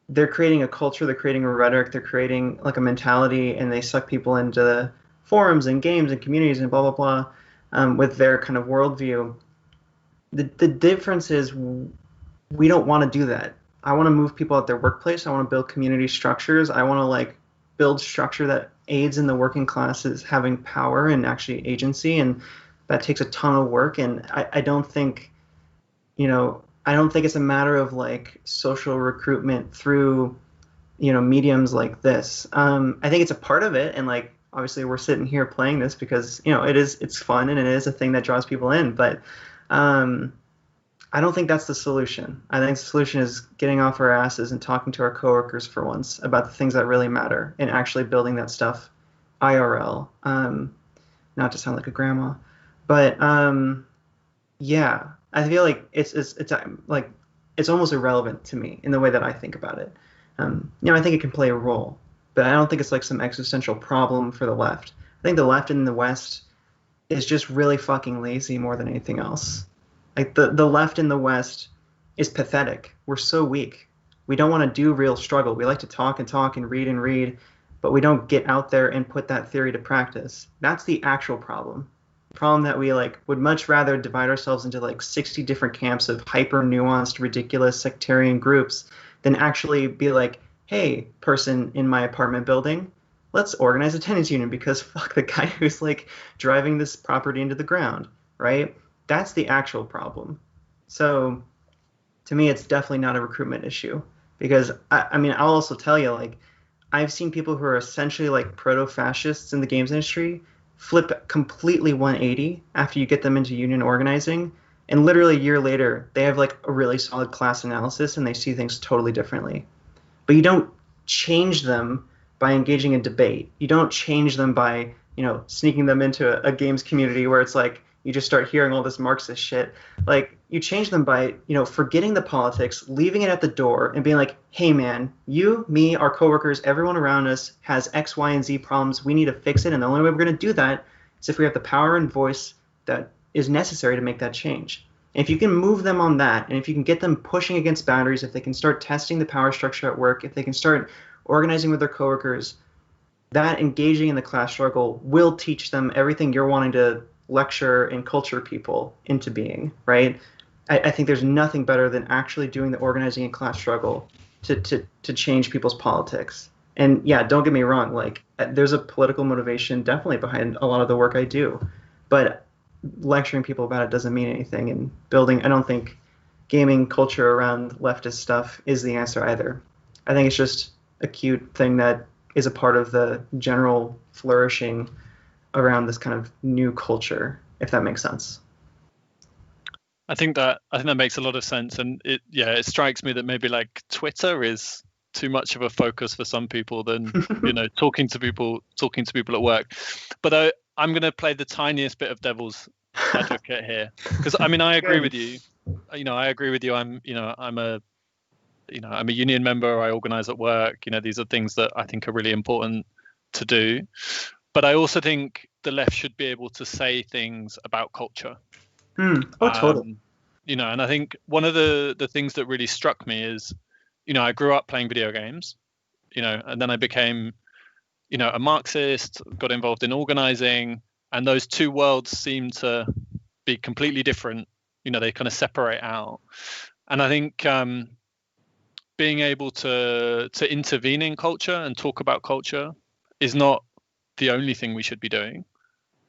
they're creating a culture, they're creating a rhetoric, they're creating like a mentality, and they suck people into forums and games and communities and blah blah blah, with their kind of worldview. The difference is we don't want to do that. I want to move people at their workplace. I want to build community structures. I want to like build structure that aids in the working classes having power and actually agency, and that takes a ton of work. And I don't think, I don't think it's a matter of like social recruitment through, mediums like this. I think it's a part of it, and like obviously we're sitting here playing this because it's fun and it is a thing that draws people in. But I don't think that's the solution. I think the solution is getting off our asses and talking to our coworkers for once about the things that really matter and actually building that stuff IRL. Not to sound like a grandma, but yeah. I feel like it's almost irrelevant to me in the way that I think about it. I think it can play a role, but I don't think it's like some existential problem for the left. I think the left in the West is just really fucking lazy more than anything else. Like the left in the West is pathetic. We're so weak. We don't want to do real struggle. We like to talk and read, but we don't get out there and put that theory to practice. That's the actual problem. Problem that we like would much rather divide ourselves into like 60 different camps of hyper nuanced, ridiculous sectarian groups than actually be like, hey, person in my apartment building, let's organize a tenants union because fuck the guy who's like driving this property into the ground, right? That's the actual problem. So to me, it's definitely not a recruitment issue because I mean, I'll also tell you, like, I've seen people who are essentially like proto-fascists in the games industry flip completely 180 after you get them into union organizing, and literally a year later they have like a really solid class analysis and they see things totally differently. But you don't change them by engaging in debate. You don't change them by sneaking them into a games community where it's like you just start hearing all this Marxist shit. Like, you change them by forgetting the politics, leaving it at the door, and being like, hey man, you, me, our coworkers, everyone around us has X, Y, and Z problems. We need to fix it, and the only way we're going to do that is if we have the power and voice that is necessary to make that change. And if you can move them on that, and if you can get them pushing against boundaries, if they can start testing the power structure at work, if they can start organizing with their coworkers, that engaging in the class struggle will teach them everything you're wanting to lecture and culture people into being, right? I think there's nothing better than actually doing the organizing and class struggle to change people's politics. And yeah, don't get me wrong, like there's a political motivation definitely behind a lot of the work I do, but lecturing people about it doesn't mean anything. And building, I don't think gaming culture around leftist stuff is the answer either. I think it's just a cute thing that is a part of the general flourishing around this kind of new culture, if that makes sense. I think that makes a lot of sense, and it strikes me that maybe like Twitter is too much of a focus for some people than talking to people at work. But I'm going to play the tiniest bit of devil's advocate here, because I mean I agree with you. I agree with you. I'm a union member. I organize at work. These are things that I think are really important to do. But I also think the left should be able to say things about culture. Oh, totally. And I think one of the things that really struck me is, I grew up playing video games, and then I became, a Marxist, got involved in organizing, and those two worlds seem to be completely different. They kind of separate out. And I think being able to intervene in culture and talk about culture is not the only thing we should be doing.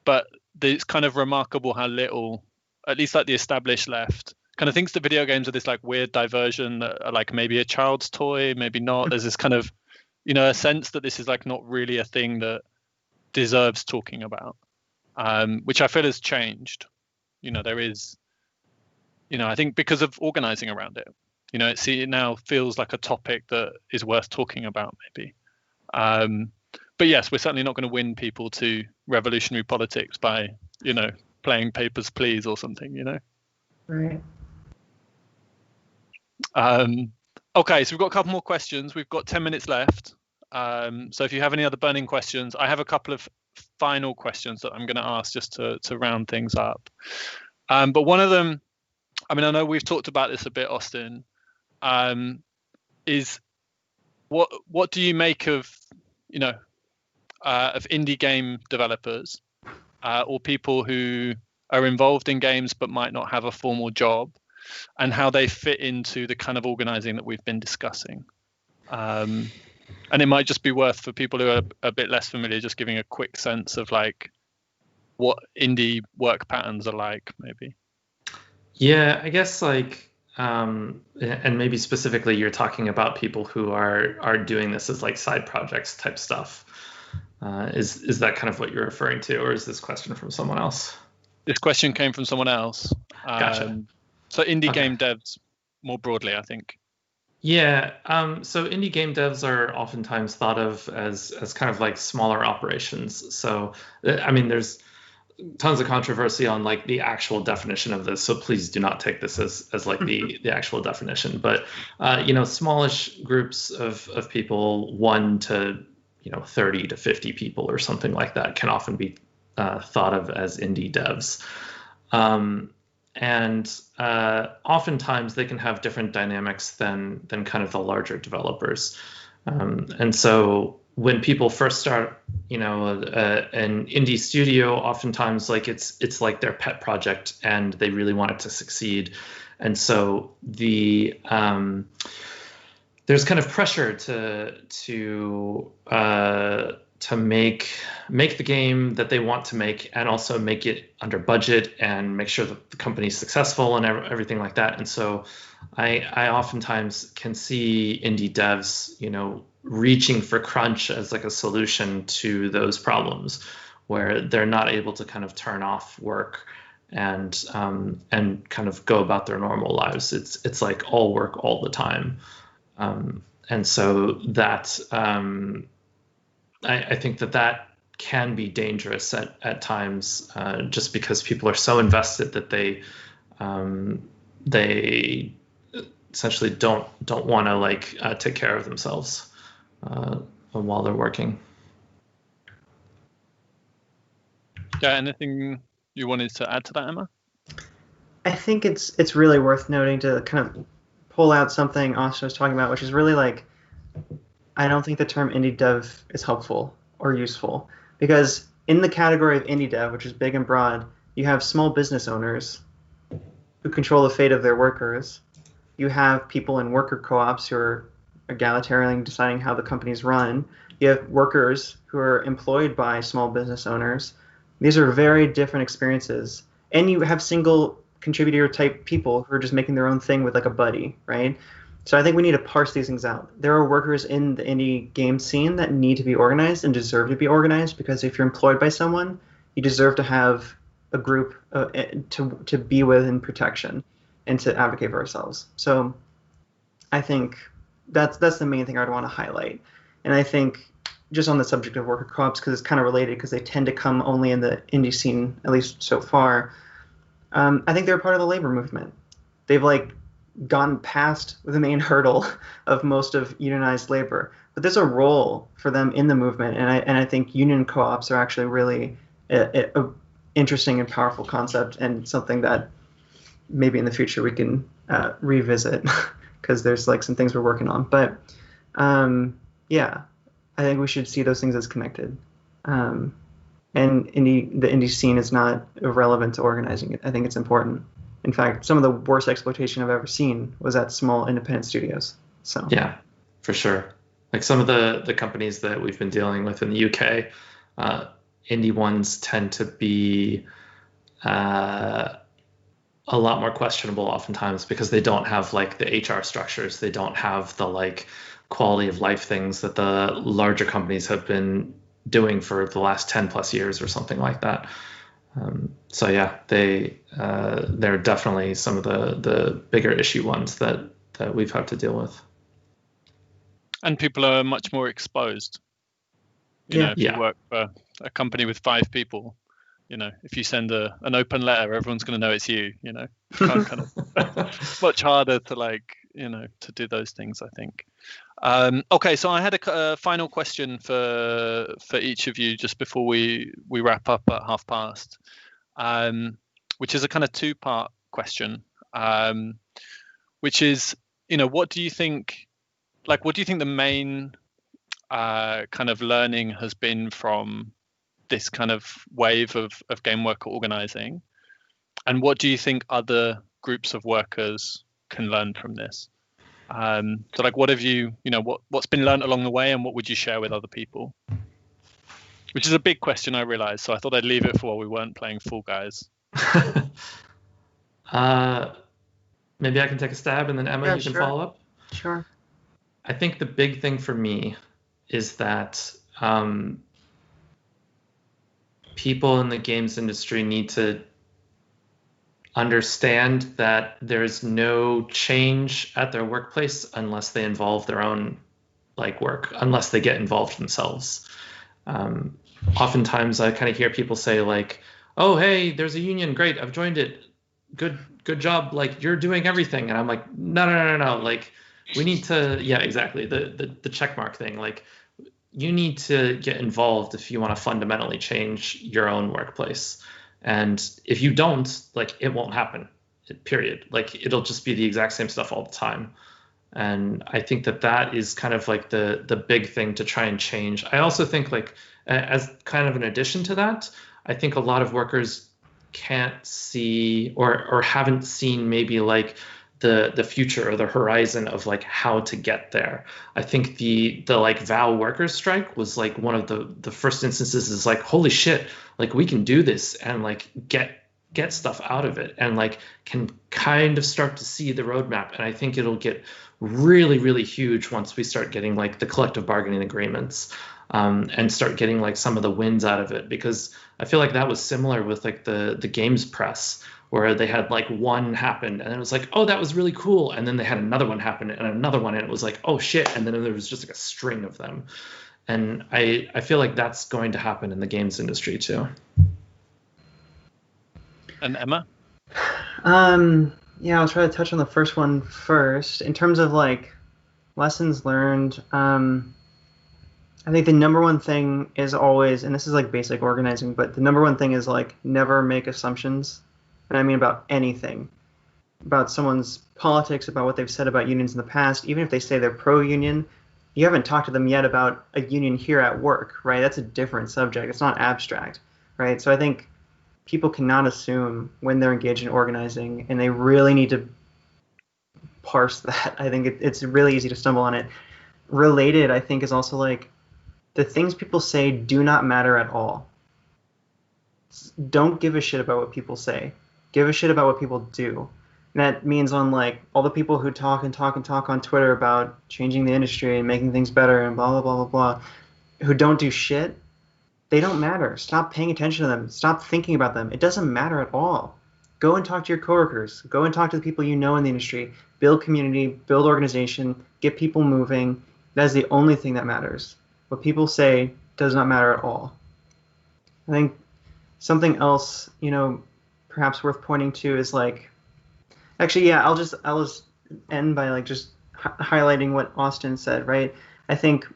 But it's kind of remarkable how little, at least like the established left, kind of thinks that video games are this like weird diversion that are like maybe a child's toy, maybe not. There's this kind of, a sense that this is like not really a thing that deserves talking about, which I feel has changed. There is, I think because of organizing around it, it now feels like a topic that is worth talking about maybe. But yes, we're certainly not going to win people to revolutionary politics by, playing Papers, Please or something, Right. Okay, so we've got a couple more questions. We've got 10 minutes left. So if you have any other burning questions, I have a couple of final questions that I'm going to ask just to round things up. But one of them, I mean, I know we've talked about this a bit, Austin, is what do you make of, of indie game developers or people who are involved in games but might not have a formal job, and how they fit into the kind of organizing that we've been discussing. And it might just be worth, for people who are a bit less familiar, just giving a quick sense of like what indie work patterns are like, maybe. Yeah, I guess like, and maybe specifically you're talking about people who are doing this as like side projects type stuff. Is that kind of what you're referring to, or is this question from someone else? This question came from someone else. Gotcha. So indie game devs more broadly, I think. Yeah. So indie game devs are oftentimes thought of as kind of like smaller operations. So, I mean, there's tons of controversy on like the actual definition of this. So please do not take this as like the actual definition. But, smallish groups of people, 1 to 30 to 50 people or something like that, can often be thought of as indie devs. And oftentimes they can have different dynamics than kind of the larger developers. And so when people first start, an indie studio, oftentimes like it's like their pet project and they really want it to succeed. And so there's kind of pressure to make the game that they want to make, and also make it under budget and make sure that the company's successful and everything like that. And so I oftentimes can see indie devs, reaching for crunch as like a solution to those problems, where they're not able to kind of turn off work and kind of go about their normal lives. It's like all work all the time. And so that I think that can be dangerous at times, just because people are so invested that they essentially don't want to like take care of themselves while they're working. Yeah, anything you wanted to add to that, Emma? I think it's really worth noting to kind of pull out something Austin was talking about, which is really like I don't think the term indie dev is helpful or useful because in the category of indie dev, which is big and broad, you have small business owners who control the fate of their workers. You have people in worker co-ops who are egalitarian deciding how the companies run. You have workers who are employed by small business owners. These are very different experiences. And you have single contributor type people who are just making their own thing with like a buddy, right? So I think we need to parse these things out. There are workers in the indie game scene that need to be organized and deserve to be organized because if you're employed by someone, you deserve to have a group to be with in protection and to advocate for ourselves. So I think that's the main thing I'd want to highlight. And I think just on the subject of worker co-ops, because it's kind of related, because they tend to come only in the indie scene, at least so far. I think they're part of the labor movement. They've like gone past the main hurdle of most of unionized labor, but there's a role for them in the movement, and I think union co-ops are actually really a interesting and powerful concept, and something that maybe in the future we can revisit because there's like some things we're working on. But yeah, I think we should see those things as connected. And the indie scene is not irrelevant to organizing it. I think it's important. In fact, some of the worst exploitation I've ever seen was at small independent studios. So yeah, for sure. Like some of the companies that we've been dealing with in the UK, indie ones tend to be a lot more questionable oftentimes because they don't have like the HR structures. They don't have the like quality of life things that the larger companies have been doing for the last 10 plus years or something like that. So yeah, they're definitely some of the bigger issue ones that we've had to deal with. And people are much more exposed. You know, if you work for a company with 5 people, you know, if you send an open letter, everyone's going to know it's you. You know, kind of much harder to like, you know, to do those things, I think. Okay, so I had a final question for each of you just before we wrap up at past, which is a kind of 2-part question, which is, you know, what do you think the main kind of learning has been from this kind of wave of game worker organizing, and what do you think other groups of workers can learn from this? So like, what have what's been learned along the way, and what would you share with other people? Which is a big question, I realize, so I thought I'd leave it for while we weren't playing Fall Guys. Maybe I can take a stab, and then Emma, you can follow up. Sure. I think the big thing for me is that people in the games industry need to understand that there's no change at their workplace unless they involve their own like work, unless they get involved themselves. Oftentimes I kind of hear people say like, oh, hey, there's a union. Great. I've joined it. Good job. Like, you're doing everything. And I'm like, no. Like, we need to, yeah, exactly. The check mark thing. Like, you need to get involved if you want to fundamentally change your own workplace. And if you don't, like, it won't happen, period. Like, it'll just be the exact same stuff all the time. And I think that is kind of like the big thing to try and change. I also think, like, as kind of an addition to that, I think a lot of workers can't see or haven't seen maybe like the future or the horizon of like how to get there. I think the like VAL workers strike was like one of the first instances is like, holy shit, like we can do this and like get stuff out of it and like can kind of start to see the roadmap. And I think it'll get really, really huge once we start getting like the collective bargaining agreements and start getting like some of the wins out of it, because I feel like that was similar with like the games press, where they had like one happen and it was like, oh, that was really cool. And then they had another one happen and another one, and it was like, oh shit. And then there was just like a string of them. And I feel like that's going to happen in the games industry too. And Emma? Yeah, I'll try to touch on the first one first. In terms of like lessons learned, I think the number one thing is always, and this is like basic organizing, but the number one thing is like never make assumptions and I mean about anything, about someone's politics, about what they've said about unions in the past, even if they say they're pro-union, you haven't talked to them yet about a union here at work, right? That's a different subject. It's not abstract, right? So I think people cannot assume when they're engaged in organizing, and they really need to parse that. I think it's really easy to stumble on it. Related, I think, is also like the things people say do not matter at all. Don't give a shit about what people say. Give a shit about what people do. And that means on like all the people who talk and talk and talk on Twitter about changing the industry and making things better and blah blah blah blah blah, who don't do shit, they don't matter. Stop paying attention to them. Stop thinking about them. It doesn't matter at all. Go and talk to your coworkers. Go and talk to the people you know in the industry. Build community, build organization, get people moving. That is the only thing that matters. What people say does not matter at all. I think something else, perhaps worth pointing to is like, actually, yeah, I'll just end by like just highlighting what Austin said, right? I think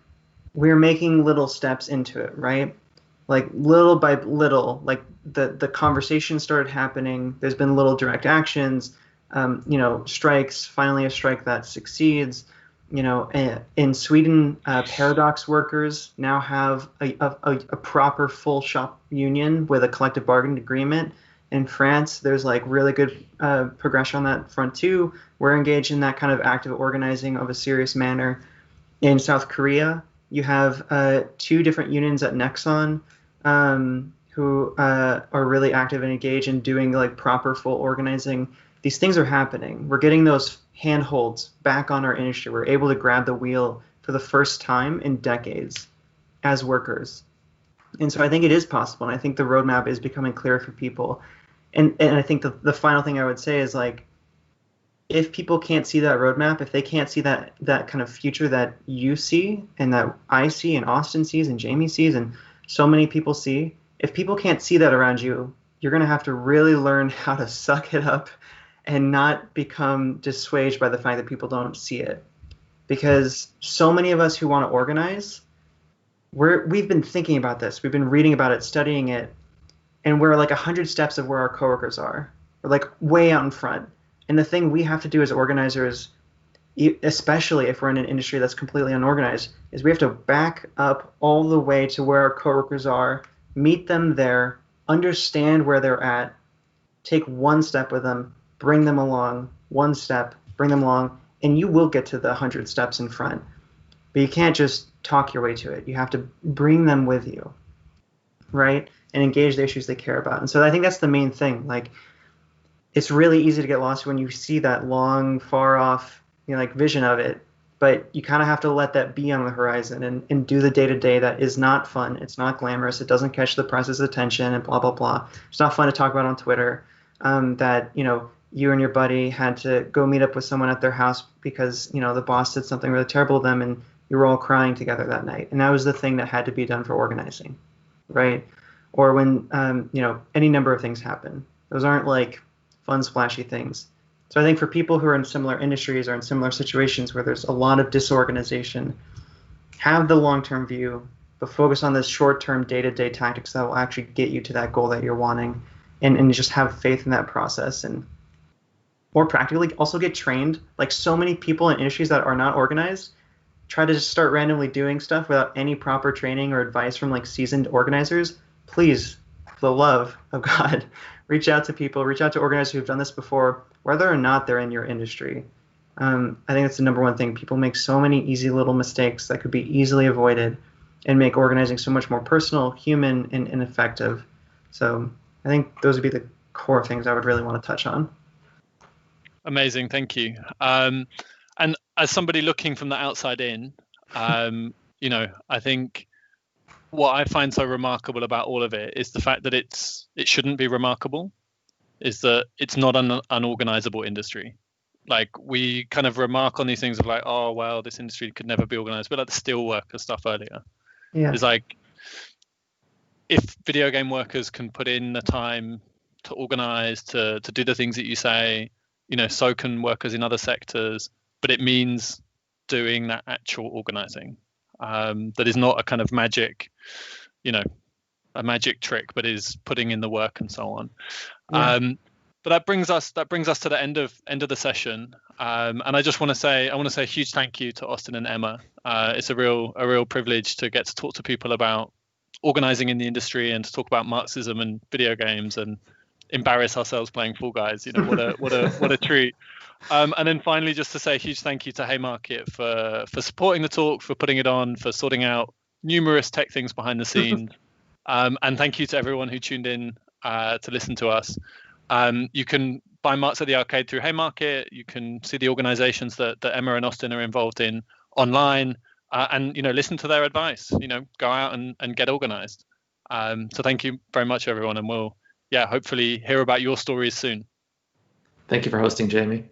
we're making little steps into it, right? Like little by little, like the conversation started happening. There's been little direct actions, strikes, finally a strike that succeeds. In Sweden, Paradox workers now have a proper full shop union with a collective bargaining agreement. In France, there's like really good progression on that front too. We're engaged in that kind of active organizing of a serious manner. In South Korea, you have 2 different unions at Nexon who are really active and engaged in doing like proper full organizing. These things are happening. We're getting those handholds back on our industry. We're able to grab the wheel for the first time in decades as workers. And so I think it is possible, and I think the roadmap is becoming clear for people. And I think the final thing I would say is like, if people can't see that roadmap, if they can't see that kind of future that you see and that I see and Austin sees and Jamie sees and so many people see, if people can't see that around you, you're going to have to really learn how to suck it up and not become dissuaged by the fact that people don't see it. Because so many of us who want to organize, we've been thinking about this. We've been reading about it, studying it, and we're like 100 steps of where our coworkers are. We're like way out in front. And the thing we have to do as organizers, especially if we're in an industry that's completely unorganized, is we have to back up all the way to where our coworkers are, meet them there, understand where they're at, take one step with them, bring them along, one step, bring them along, and you will get to the 100 steps in front. But you can't just talk your way to it. You have to bring them with you, right? And engage the issues they care about. And so I think that's the main thing. Like, it's really easy to get lost when you see that long, far off, like vision of it. But you kind of have to let that be on the horizon and do the day-to-day that is not fun. It's not glamorous. It doesn't catch the press's attention and blah, blah, blah. It's not fun to talk about on Twitter that, you and your buddy had to go meet up with someone at their house because, the boss did something really terrible to them and you were all crying together that night. And that was the thing that had to be done for organizing, right? Or when, any number of things happen. Those aren't like fun, splashy things. So I think for people who are in similar industries or in similar situations where there's a lot of disorganization, have the long-term view, but focus on the short-term day-to-day tactics that will actually get you to that goal that you're wanting, and just have faith in that process. And more practically, also get trained. Like so many people in industries that are not organized try to just start randomly doing stuff without any proper training or advice from like seasoned organizers. Please, for the love of God, reach out to people, reach out to organizers who've done this before, whether or not they're in your industry. I think that's the number one thing. People make so many easy little mistakes that could be easily avoided and make organizing so much more personal, human, and effective. So I think those would be the core things I would really want to touch on. Amazing, thank you. And as somebody looking from the outside in, I think what I find so remarkable about all of it is the fact that it shouldn't be remarkable, is that it's not an unorganizable industry. Like we kind of remark on these things of like, oh, well, this industry could never be organized, but like the steelworker stuff earlier. Yeah. It's like, if video game workers can put in the time to organize, to do the things that you say, so can workers in other sectors, but it means doing that actual organizing. That is not a kind of magic, a magic trick, but is putting in the work and so on. Yeah. but that brings us to the end of the session. And I just want to say a huge thank you to Austin and Emma. It's a real privilege to get to talk to people about organizing in the industry and to talk about Marxism and video games and embarrass ourselves playing Fall Guys. You know, what a treat. And then finally, just to say a huge thank you to Haymarket for supporting the talk, for putting it on, for sorting out numerous tech things behind the scenes. And thank you to everyone who tuned in to listen to us. You can buy Marx at the Arcade through Haymarket. You can see the organizations that Emma and Austin are involved in online, and listen to their advice. Go out and get organized. So thank you very much, everyone, and we'll hopefully hear about your stories soon. Thank you for hosting, Jamie.